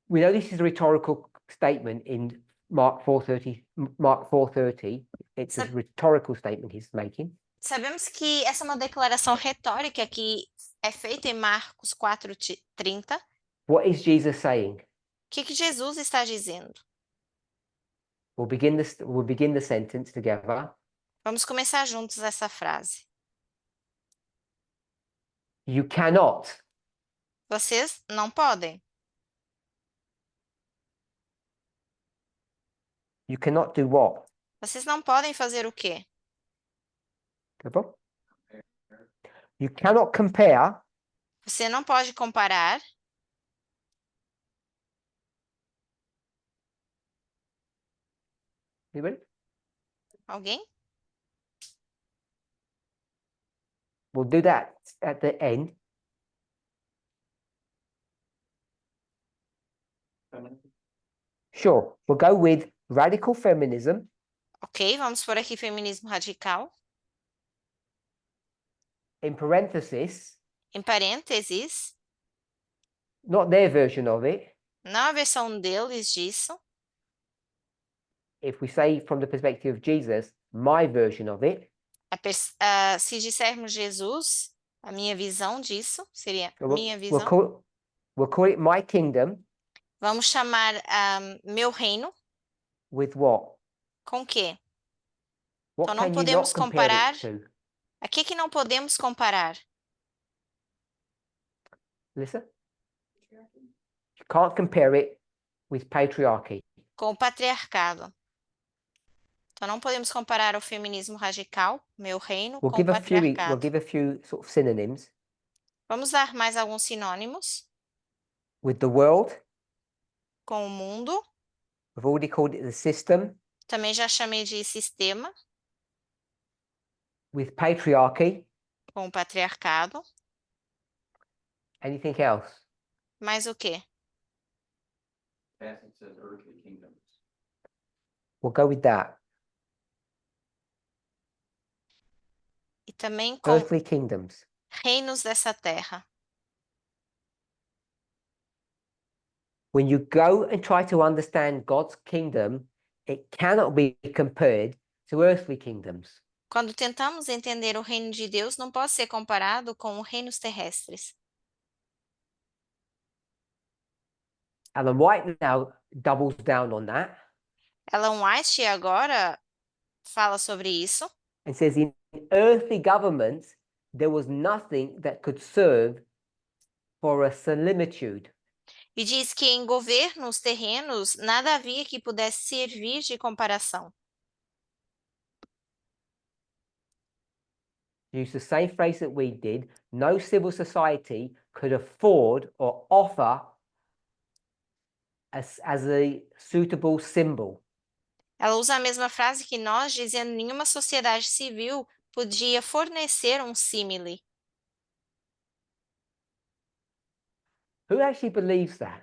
we know this is a rhetorical statement in Mark 4:30. Mark 4:30. It's a Sab- rhetorical statement he's making. Sabemos que essa é uma declaração retórica que é feita em Marcos 4:30. What is Jesus saying? O que Jesus está dizendo? We'll begin the sentence together. Vamos começar juntos essa frase. You cannot Vocês não podem. You cannot do what? Vocês não podem fazer o quê? Tá bom? You cannot compare Você não pode comparar anybody? alguém? We'll do that at the end. Sure. We'll go with radical feminism Ok, vamos por aqui feminismo radical. in parenthesis, Em parênteses, not their version of it. não a versão deles disso. If we say from the perspective of Jesus, my version of it. Se dissermos Jesus, a minha visão disso seria So minha we'll visão. we'll call it my kingdom Vamos chamar meu reino with what? com o quê? What Então não can you podemos not compare comparar. it to? A que não podemos comparar? Listen. You can't compare it with patriarchy. Com o patriarcado. Então não podemos comparar o feminismo radical, meu reino, We'll com o give patriarcado. a few sort of synonyms Vamos dar mais alguns sinônimos with the world. com o mundo. We've already called it the system. Também já chamei de sistema, With patriarchy. com o patriarcado. Anything else? Mais o quê? We'll go with that. E também com Earthly kingdoms. reinos dessa terra. When you go and try to understand God's kingdom, it cannot be compared to earthly kingdoms. Quando tentamos entender o reino de Deus, não pode ser comparado com os reinos terrestres. Ellen White now doubles down on that Ellen White agora fala sobre isso and says in earthly government, there was nothing that could serve for a similitude. e diz que em governos terrenos nada havia que pudesse servir de comparação. Use the same phrase that we did. No civil society could afford or offer as a suitable symbol. Ela usa a mesma frase que nós, dizendo que nenhuma sociedade civil podia fornecer um símile. Who actually believes that?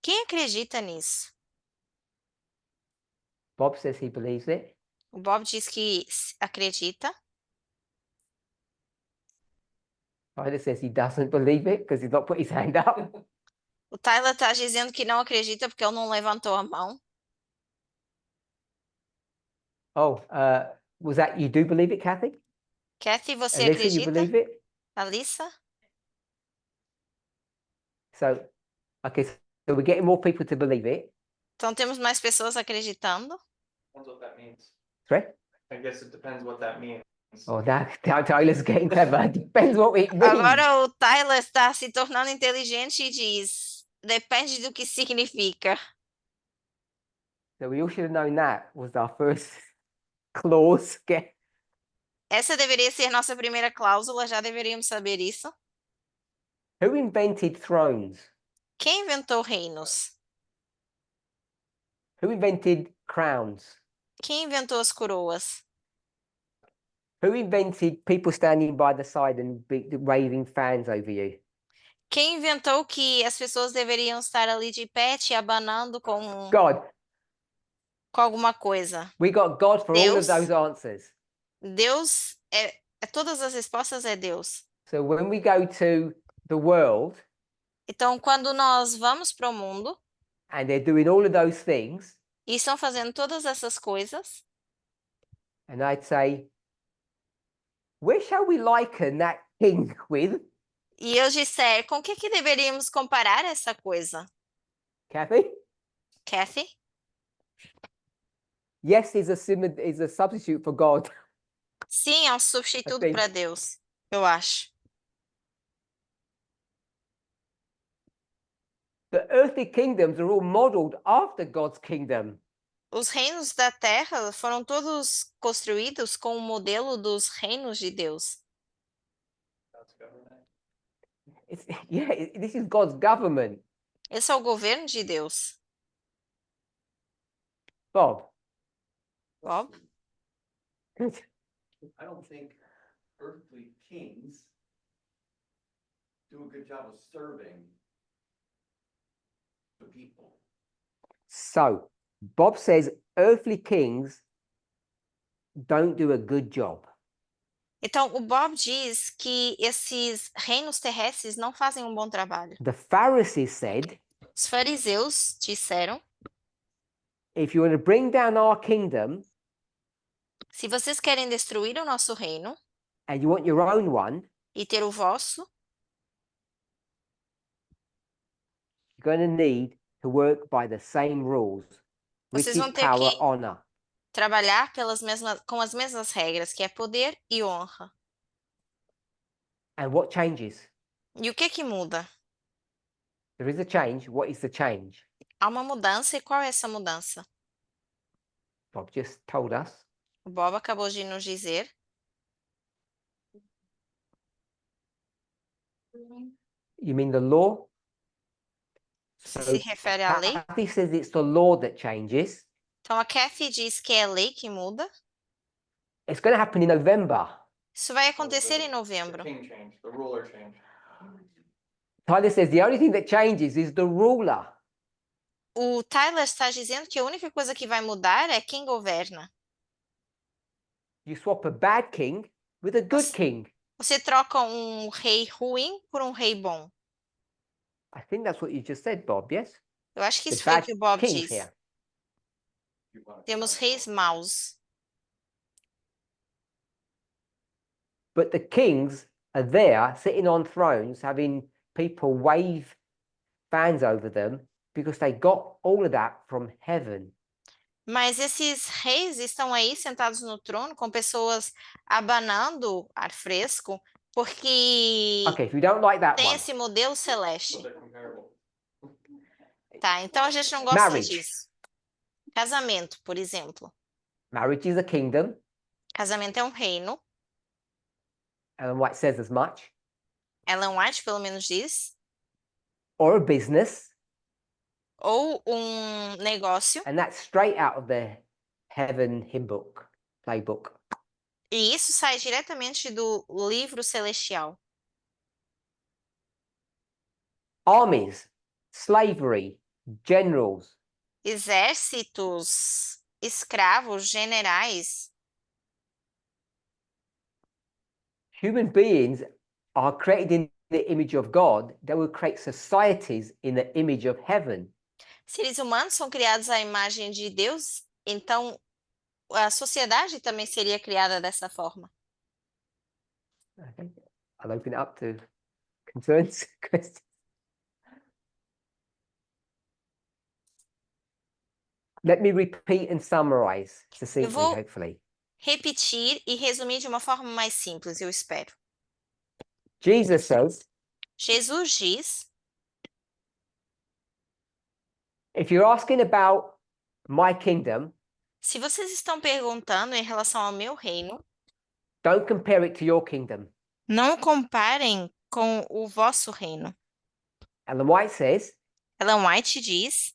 Quem acredita nisso? Bob says he believes it. O Bob diz que acredita. Tyler says he doesn't believe it because he's not put his hand up. O Tyler está dizendo que não acredita porque ele não levantou a mão. Oh, was that you do believe it, Kathy? Kathy, você Alyssa, you acredita? believe it? Alissa? So, okay, so we're getting more people to believe it. Então temos mais pessoas acreditando. Depends what that means. Sorry? I guess it depends what that means. Oh, now Tyler's getting clever. Depends what it means. Agora o Tyler está se tornando inteligente e diz: depende do que significa. So we all should have known that was our first clause. Essa deveria ser nossa primeira cláusula, já deveríamos saber isso. Who invented thrones? Quem inventou reinos? Who invented crowns? Quem inventou as coroas? Who invented people standing by the side and waving fans over you? Quem inventou que as pessoas deveriam estar ali de pé te abanando com God. alguma coisa? We got God for all of Deus. those answers. Deus todas as respostas é Deus. So when we go to the world Então, quando nós vamos para o mundo and they're doing all of those things, e estão fazendo todas essas coisas, and I'd say, where shall we liken that king with? e eu disser, com o que deveríamos comparar essa coisa? Kathy? Kathy? Yes is a substitute for God. Sim, é um substituto think. para Deus, eu acho. The earthly kingdoms are all modeled after God's kingdom. Os reinos da terra foram todos construídos com o modelo dos reinos de Deus. That's government. This is God's government. Esse é o governo de Deus. Bob. Bob? I don't think earthly kings do a good job of serving the people. So, Bob says earthly kings don't do a good job. Então, o Bob diz que esses reinos terrestres não fazem um bom trabalho. The Pharisees said, Os fariseus disseram: if you want to bring down our kingdom se vocês querem destruir o nosso reino and you want your own one, e ter o vosso, you're going to need to work by the same rules. Vocês Riches, vão ter power, que- honor. trabalhar com as mesmas regras, que é poder e honra. And what changes? E o que muda? There is a change. What is the change? Há uma mudança, e qual é essa mudança? Bob just told us. O Bob acabou de nos dizer. You mean the law? Se se refere à lei. Kathy says it's the law that changes. Então, a Kathy diz que é a lei que muda. It's going to happen in November. Isso vai acontecer em The novembro. king changed, the ruler changed. Tyler says the only thing that changes is the ruler. O Tyler está dizendo que a única coisa que vai mudar é quem governa. You swap a bad king with a good king. Você troca um rei ruim por um rei bom. I think that's what you just said, Bob, yes? Eu acho que The isso foi o bad que o Bob kings disse. here. You want to Temos start reis off. maus. But the kings are there sitting on thrones, having people wave fans over them because they got all of that from heaven. Mas esses reis estão aí sentados no trono com pessoas abanando ar fresco, porque Okay, if you don't like that tem one, esse modelo So celeste. they're comparable. Tá, então a gente não gosta Marriage. disso. Casamento, por exemplo. marriage is a kingdom. Casamento é um reino. Ellen White says as much. Ellen White, pelo menos, diz. Or a business. Ou um negócio. And that's straight out of the heaven hymn book, playbook. E isso sai diretamente do livro celestial. Armies, slavery, generals. Exércitos, escravos, generais. Human beings are created in the image of God, they will create societies in the image of heaven. Seres humanos são criados à imagem de Deus, então a sociedade também seria criada dessa forma. Okay. I'll open it up to concerns, questions. Let me repeat and summarize succinctly, vou- hopefully. Repetir e resumir de uma forma mais simples, eu espero. Jesus says, Jesus diz: if you're asking about my kingdom, se vocês estão perguntando em relação ao meu reino, don't compare it to your kingdom. não comparem com o vosso reino. Ellen White says, Ellen White diz: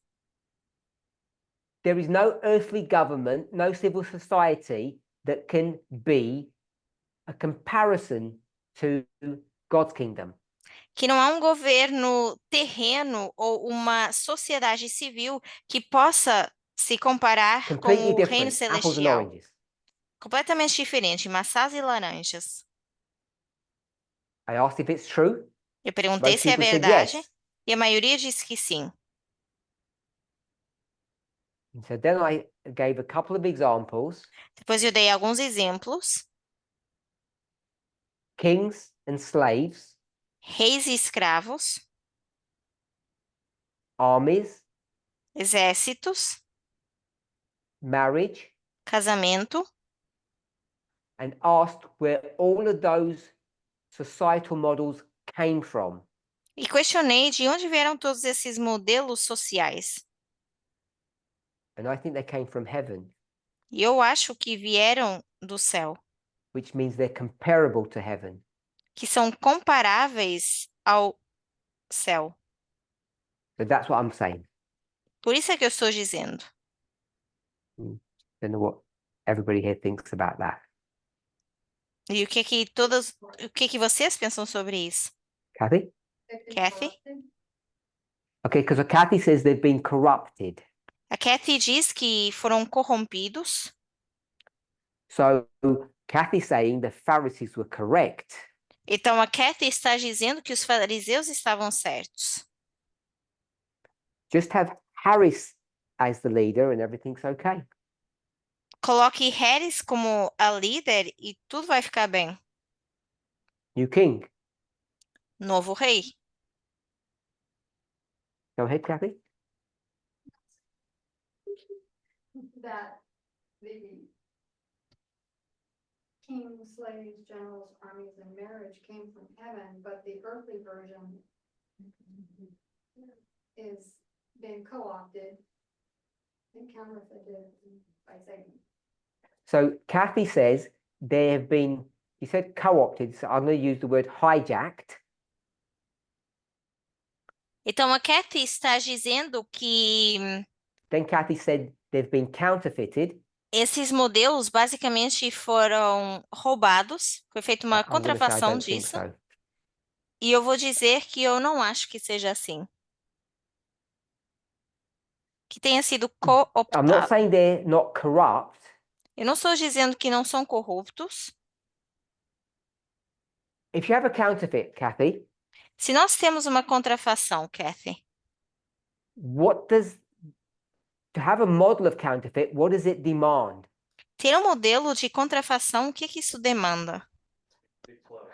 there is no earthly government, no civil society that can be a comparison to God's kingdom. que não há um governo terreno ou uma sociedade civil que possa se comparar com Completely o reino different, apples and celestial. oranges. Completamente diferente, maçãs e laranjas. I asked if it's true. Eu perguntei Most se é people said verdade yes. e a maioria disse que sim. And so then I gave a couple of examples, Depois eu dei alguns exemplos: kings and slaves, reis e escravos, armies, exércitos, marriage, casamento, and asked where all of those societal models came from. e questionei de onde vieram todos esses modelos sociais. And I think they came from heaven, E eu acho que vieram do céu, which means they're comparable to heaven. que são comparáveis ao céu. So that's what I'm saying. Por isso é que eu estou dizendo. Don't know what everybody here thinks about that. E o que vocês pensam sobre isso? Kathy? Kathy? Okay, because Kathy says they've been corrupted. A Kathy diz que foram corrompidos. So Kathy's saying the Pharisees were correct. Então a Kathy está dizendo que os fariseus estavam certos. Just have Harris as the leader and everything's okay. Coloque Harris como a líder e tudo vai ficar bem. New king. Novo rei. Go ahead, Kathy. That the kings, slaves, generals, armies, and marriage came from heaven, but the earthly version is being co-opted and counterfeited by Satan. So Kathy says they have been, he said co-opted, so I'm going to use the word hijacked. Então a Kathy está dizendo que Then Kathy said they've been counterfeited. esses modelos basicamente foram roubados. Foi feita uma I'm gonna say I contrafação don't think disso. so. E eu vou dizer que eu não acho que seja assim. Que tenha sido I'm not cooptado. saying they're not corrupt. Eu não estou dizendo que não são corruptos. If you have a counterfeit, Kathy, Se nós temos uma contrafação, Kathy, what does, to have a model of counterfeit, what does it demand? ter um modelo de contrafação, o que que isso demanda? Get close.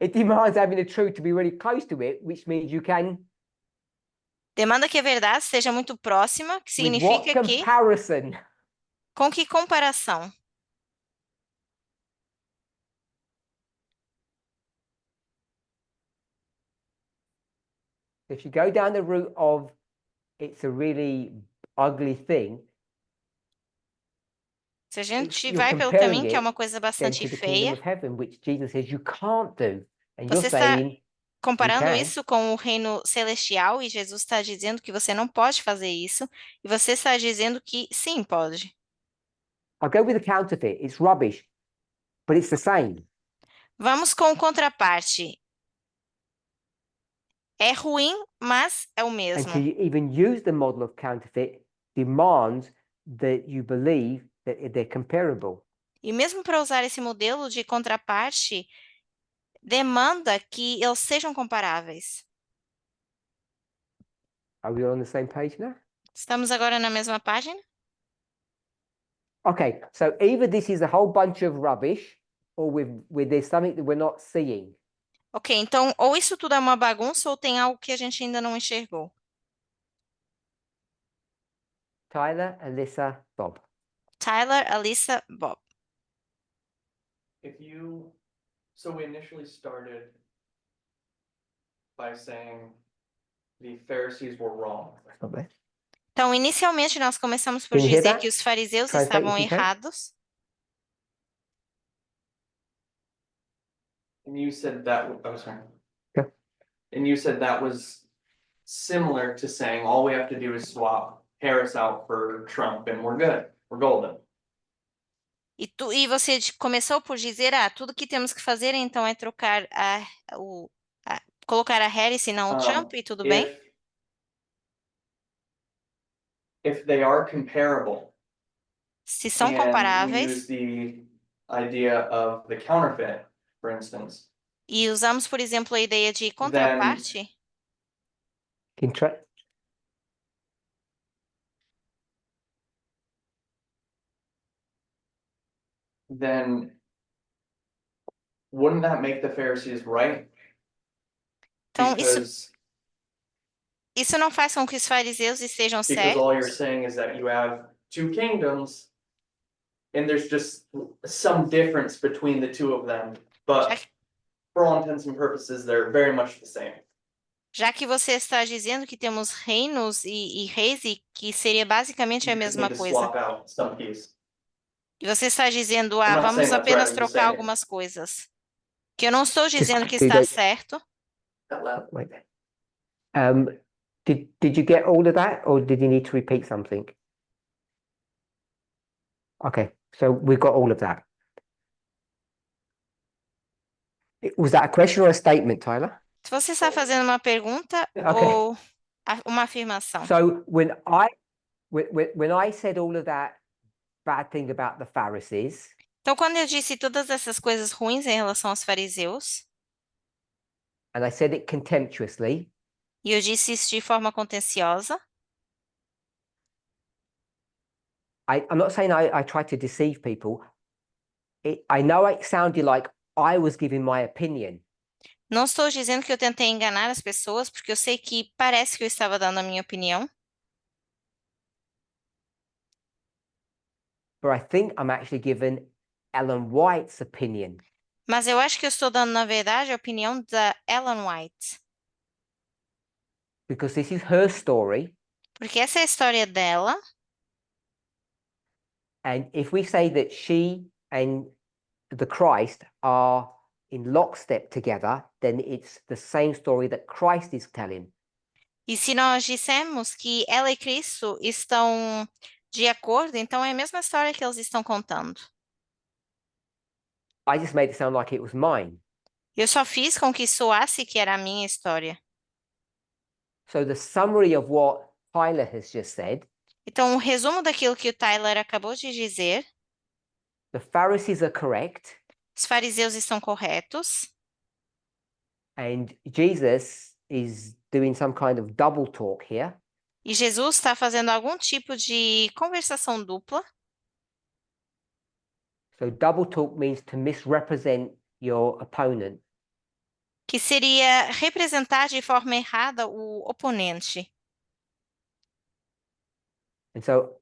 It demands having the truth to be really close to it, which means you can, Demanda que a verdade seja muito próxima, que with what significa que comparison? com que comparação? If you go down the route of it's a really ugly thing, Se a gente you're vai pelo comparing caminho que é it uma coisa then bastante to the kingdom feia, of heaven, which Jesus says you can't do. And you're Você está saying, comparando can. isso com o reino celestial e Jesus está dizendo que você não pode fazer isso, e você está dizendo que sim, pode. I'll go with the counterfeit. It's rubbish, but it's the same. Vamos com o contraparte. É ruim, mas é o And mesmo. to even use the model of counterfeit demands that you believe that they're comparable. E mesmo para usar esse modelo de contraparte, demanda que eles sejam comparáveis. Are we on the same page now? Estamos agora na mesma página? Okay, so either this is a whole bunch of rubbish or there's something that we're not seeing. Ok, então ou isso tudo é uma bagunça ou tem algo que a gente ainda não enxergou. Tyler, Alyssa, Bob. Tyler, Alyssa, Bob. So we initially started by saying the Pharisees were wrong. Stop there. Então, inicialmente, nós começamos por Can you hear dizer that? que os fariseus Translate estavam if you can. errados. And you said that, oh, sorry. Yeah. And you said that was similar to saying all we have to do is swap Harris out for Trump and we're good, we're golden. E você começou por dizer, tudo que temos que fazer então é trocar colocar a Harris e não o Trump e tudo bem? If they are comparable, Se são and we use comparáveis the idea of the counterfeit, for instance, e usamos, por exemplo, a ideia de contraparte, Can try. then wouldn't that make the Pharisees right? então Because isso não faz com que os fariseus estejam Because all you're certos, saying is that you have two kingdoms. And there's just some difference between the two of them, but for all intents and purposes, they're very much the same. já que você está dizendo que temos reinos e reis e que seria basicamente a You just mesma need to coisa. swap out some piece. E você está dizendo, I'm not vamos saying that's apenas right, I'm just trocar saying algumas coisas. Que eu não estou dizendo que do está that. certo. Wait there. Did you get all of that, or did you need to repeat something? Okay, so we got all of that. Was that a question or a statement, Tyler? Se você está fazendo uma pergunta Ok. ou uma afirmação. So when I said all of that bad thing about the Pharisees, Então, quando eu disse todas essas coisas ruins em relação aos fariseus, and I said it contemptuously, e eu disse isso de forma contenciosa, I'm not saying I tried to deceive people. I know it sounded like I was giving my opinion, não estou dizendo que eu tentei enganar as pessoas, porque eu sei que parece que eu estava dando a minha opinião, but I think I'm actually giving Ellen White's opinion. mas eu acho que eu estou dando, na verdade, a opinião da Ellen White. Because this is her story, Porque essa é a história dela, and if we say that she and the Christ are in lockstep together, then it's the same story that Christ is telling. e se nós dissemos que ela e Cristo estão de acordo, então é a mesma história que eles estão contando. I just made it sound like it was mine. Eu só fiz com que soasse que era a minha história. So the summary of what Tyler has just said, Então, um resumo daquilo que o Tyler acabou de dizer, the Pharisees are correct, os fariseus estão corretos, and Jesus is doing some kind of double talk here. e Jesus está fazendo algum tipo de conversação dupla. So double talk means to misrepresent your opponent. Que seria representar de forma errada o oponente. And so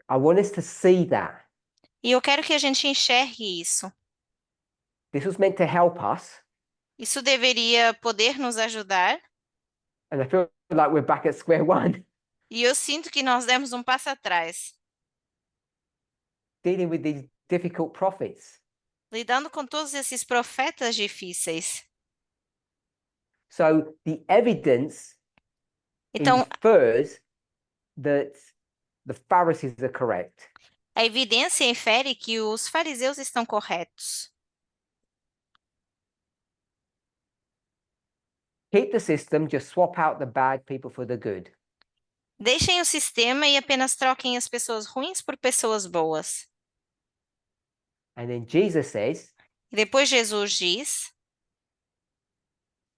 I want us to see that. E eu quero que a gente enxergue isso. This was meant to help us, Isso deveria poder nos ajudar. and I feel like we're back at square one, E eu sinto que nós demos um passo atrás, dealing with these difficult prophets. lidando com todos esses profetas difíceis. So the evidence Então, infers that the Pharisees are correct. a evidência infere que os fariseus estão corretos. Keep the system, just swap out the bad people for the good. Deixem o sistema e apenas troquem as pessoas ruins por pessoas boas. And then Jesus says, E depois Jesus diz: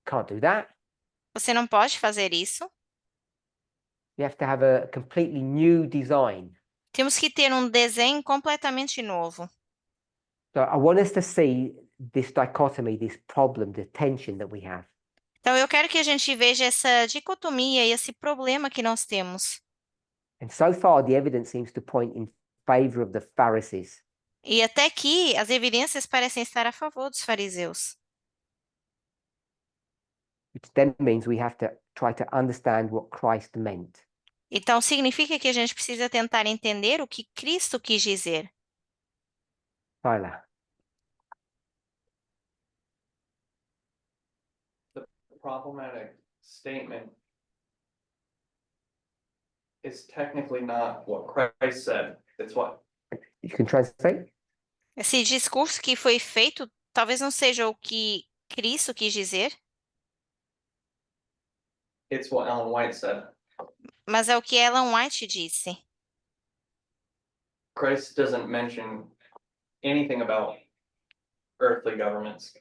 can't do that. você não pode fazer isso. You have to have a completely new design. Temos que ter um desenho completamente novo. So I want us to see this dichotomy, this problem, the tension that we have. Então, eu quero que a gente veja essa dicotomia e esse problema que nós temos. And so far, the evidence seems to point in favor of the Pharisees. E até aqui, as evidências parecem estar a favor dos fariseus. Which then means we have to try to understand what Christ meant. Então, significa que a gente precisa tentar entender o que Cristo quis dizer. Tyler. The problematic statement is technically not what Christ said. It's what You can translate? Esse discurso que foi feito talvez não seja o que Cristo quis dizer, it's what Ellen White said. mas é o que Ellen White disse. Christ doesn't mention anything about earthly governments.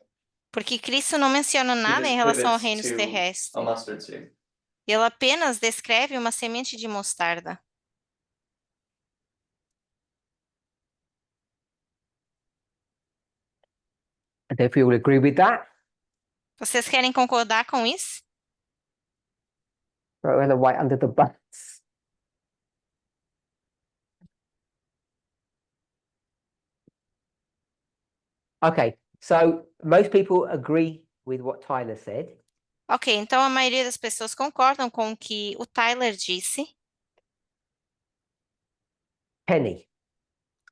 Porque Cristo não menciona nada em just relação a pivots reinos to terrestres. A mustard seed. Ele apenas descreve uma semente de mostarda. And if you will agree with that, Vocês querem concordar com isso? throw Ellen White under the bus. Okay, so most people agree with what Tyler said. Ok, então a maioria das pessoas concordam com o que o Tyler disse. Penny,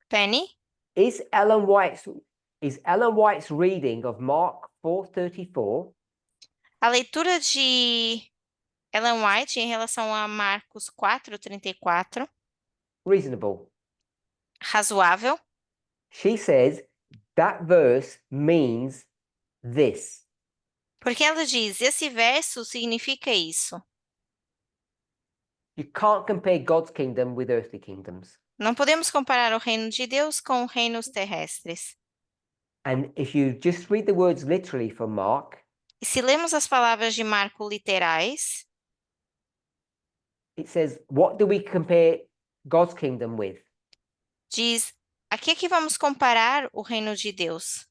Penny, is Ellen White's reading of Mark 4:34 a leitura de Ellen White em relação a Marcos 4:34, reasonable? razoável? She says that verse means this. Porque ela diz, esse verso significa isso. You can't compare God's kingdom with earthly kingdoms. Não podemos comparar o reino de Deus com reinos terrestres. And if you just read the words literally from Mark, E se lemos as palavras de Marco literais, it says, what do we compare God's kingdom with? diz, a que é que vamos comparar o reino de Deus?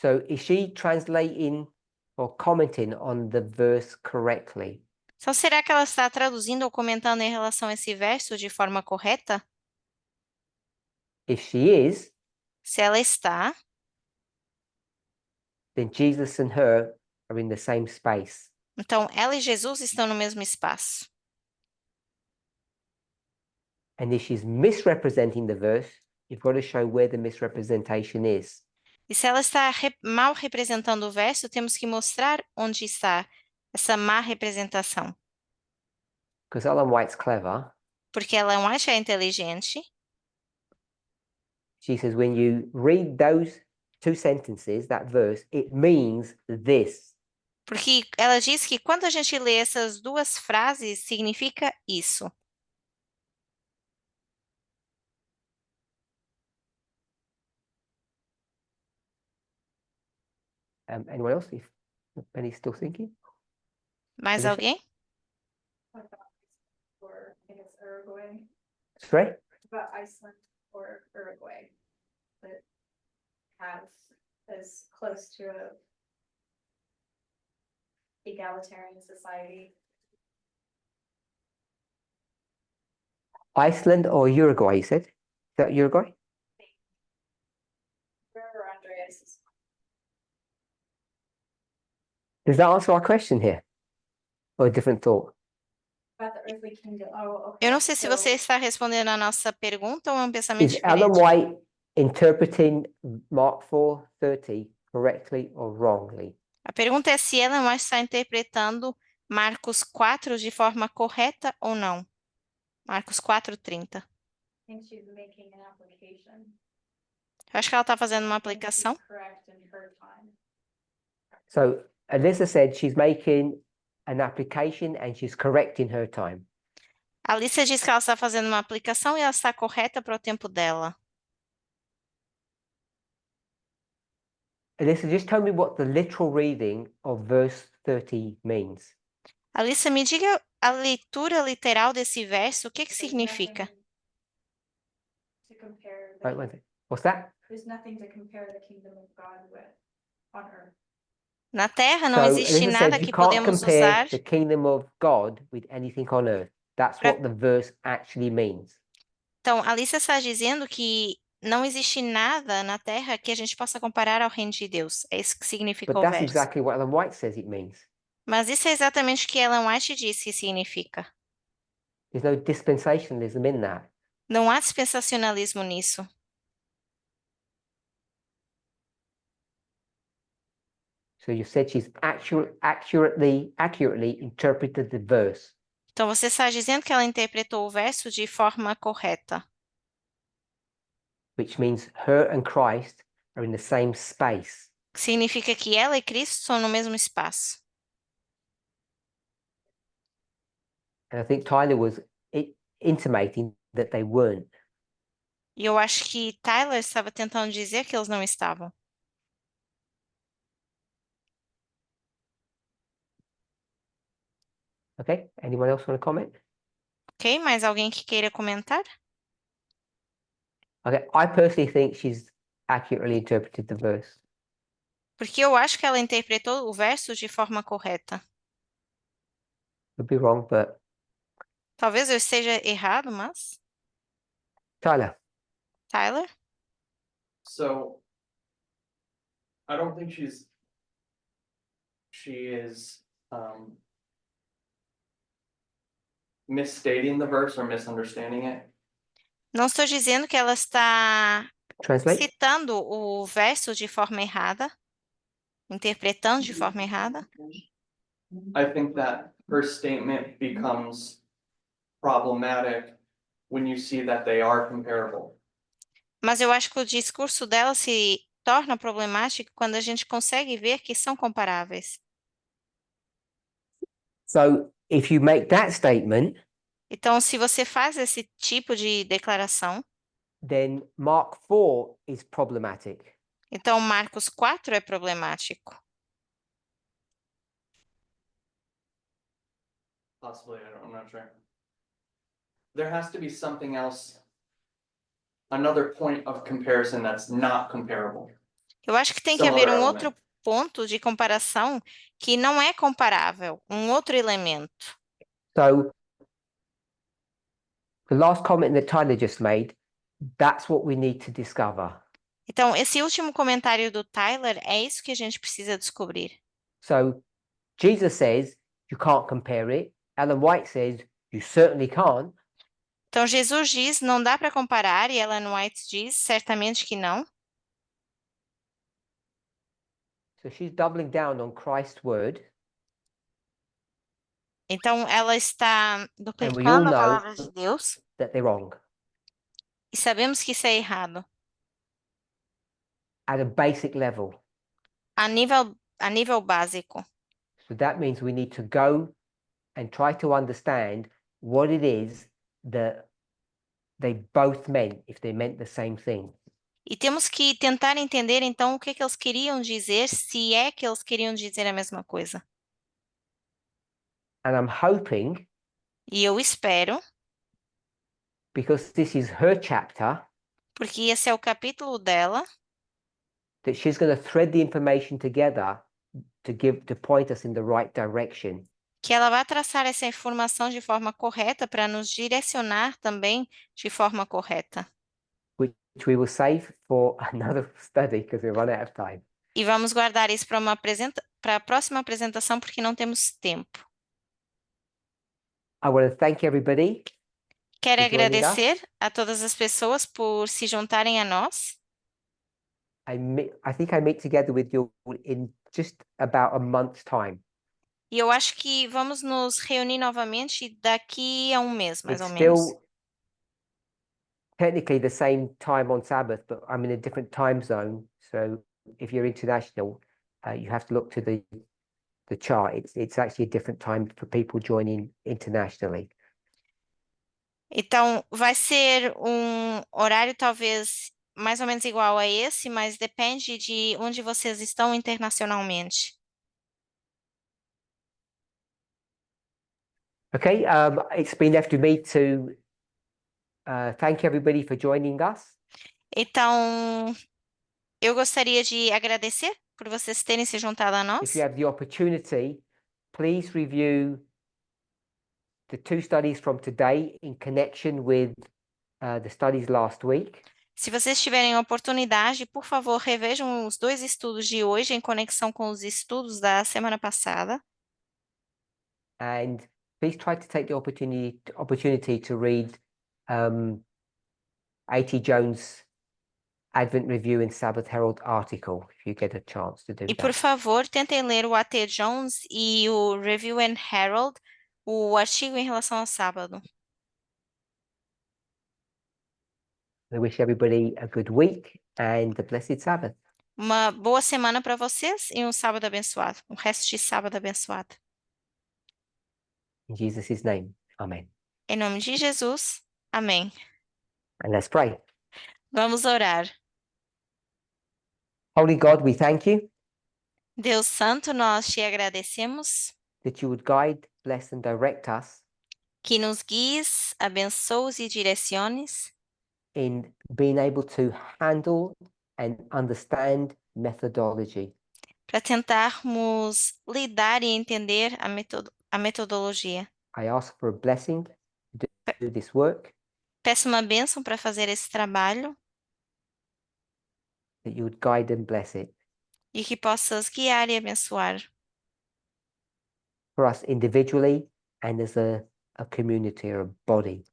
So is she translating or commenting on the verse correctly? Então, será que ela está traduzindo ou comentando em relação a esse verso de forma correta? If she is, Se ela está, then Jesus and her are in the same space. então ela e Jesus estão no mesmo espaço. And if she's misrepresenting the verse, you've got to show where the misrepresentation is. E se ela está mal representando o verso, temos que mostrar onde está essa má representação. Because Ellen White's clever. Porque ela não acha inteligente. She says, when you read those two sentences, that verse, it means this. Porque ela diz que quando a gente lê essas duas frases, significa isso. Anyone else? If Penny's still thinking? Mais Melissa? alguém? Or I think it's Uruguay, Sorry? but Iceland or Uruguay. That has as close to a egalitarian society. Iceland or Uruguay, you said? Is that Uruguay? Wherever Andreas is. Does that answer our question here? Or a different thought? About the earthly kingdom. Oh, okay. Eu não sei se você So- está respondendo a nossa pergunta ou é um pensamento Is Ellen diferente. White interpreting Mark 4:30 correctly or wrongly? A pergunta é se Ellen White está interpretando Marcos 4 de forma correta ou não. Marcos 4:30. I think she's making an application. Eu acho que ela está fazendo uma I think she's aplicação. correct in her time. So Alyssa said she's making an application and she's correct in her time. A Alicia diz que ela está fazendo uma aplicação e ela está correta para o tempo dela. Alyssa, just tell me what the literal reading of verse 30 means. Alissa, me diga a leitura literal desse verso, o que que significa? To compare, Wait, wait, what's that? there's nothing to compare the kingdom of God with on earth. Na Terra não So existe Alyssa nada says you que can't podemos compare usar. the kingdom of God with anything on earth. That's Pra- what the verse actually means. Então, Alissa está dizendo que não existe nada na Terra que a gente possa comparar ao reino de Deus. É isso que significa But o that's verso. exactly what Ellen White says it means. Mas isso é exatamente o que Ellen White diz que significa. There's no dispensationalism in that. Não há dispensacionalismo nisso. So you said she's accurately interpreted the verse. Então, você está dizendo que ela interpretou o verso de forma correta. Which means her and Christ are in the same space. Que significa que ela e Cristo estão no mesmo espaço. And I think Tyler was intimating that they weren't. E eu acho que Tyler estava tentando dizer que eles não estavam. Okay, anyone else want to comment? Ok? Mais alguém que queira comentar? Okay, I personally think she's accurately interpreted the verse. Porque eu acho que ela interpretou o verso de forma correta. Could be wrong, but Talvez eu esteja errado, mas... Tyler. Tyler? So I don't think she is misstating the verse or misunderstanding it. Não estou dizendo que ela está Translate. citando o verso de forma errada, interpretando de forma errada. I think that her statement becomes problematic when you see that they are comparable. Mas eu acho que o discurso dela se torna problemático quando a gente consegue ver que são comparáveis. So if you make that statement, Então, se você faz esse tipo de declaração, then Mark 4 is problematic. então Marcos 4 é problemático. Possibly, I'm not sure. There has to be something else, another point of comparison that's not comparable. Eu acho que tem que Some haver other um element. outro ponto de comparação que não é comparável, um outro elemento. So the last comment that Tyler just made, that's what we need to discover. Então, esse último comentário do Tyler é isso que a gente precisa descobrir. So Jesus says you can't compare it. Ellen White says you certainly can't. Então, Jesus diz, não dá para comparar, e Ellen White diz, certamente que não. So she's doubling down on Christ's word. Então, ela está all duplicando a know palavra de Deus, that they're wrong e sabemos que isso é errado, at a basic level. a nível básico. So that means we need to go and try to understand what it is that they both meant, if they meant the same thing. E temos que tentar entender, então, o que eles queriam dizer, se é que eles queriam dizer a mesma coisa. And I'm hoping, E eu espero, because this is her chapter, porque esse é o capítulo dela, that she's going to thread the information together to point us in the right direction. que ela vai traçar essa informação de forma correta para nos direcionar também de forma correta. Which we will save for another study because we run out of time. E vamos guardar isso para a próxima apresentação, porque não temos tempo. I want to thank everybody. Quero for joining us. agradecer a todas as pessoas por se juntarem a nós. I think I meet together with you in just about a month's time. E eu acho que vamos nos reunir novamente daqui a um mês, mais It's ou menos. still technically the same time on Sabbath, but I'm in a different time zone. So if you're international, you have to look to the chart. It's actually a different time for people joining internationally. Então, vai ser um horário talvez mais ou menos igual a esse, mas depende de onde vocês estão internacionalmente. Okay, it's been left with me to thank everybody for joining us. Então, eu gostaria de agradecer por vocês terem se juntado a If nós. you have the opportunity, please review the 2 studies from today in connection with the studies last week. Se vocês tiverem a oportunidade, por favor, revejam os 2 estudos de hoje em conexão com os estudos da semana passada. And please try to take the opportunity to read A.T. Jones' Advent Review and Sabbath Herald article, if you get a chance to do E por that. favor, tentem ler o A.T. Jones e o Review and Herald, o artigo em relação ao sábado. I wish everybody a good week and a blessed Sabbath. Uma boa semana para vocês e um sábado abençoado, um resto de sábado abençoado. In Jesus' name, amen. Em nome de Jesus, amém. And let's pray. Vamos orar. Holy God, we thank you Deus Santo, nós te agradecemos that you would guide, bless, and direct us que nos guies, abençoes e direciones in being able to handle and understand methodology. para tentarmos lidar e entender a metodologia. I ask for a blessing to do this work, Peço uma bênção para fazer esse trabalho that you would guide and bless it e que possas guiar e abençoar for us individually and as a community or a body.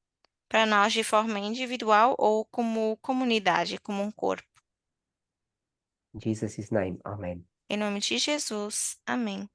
para nós de forma individual ou como comunidade, como um corpo. In Jesus' name, amen. Em nome de Jesus, amém.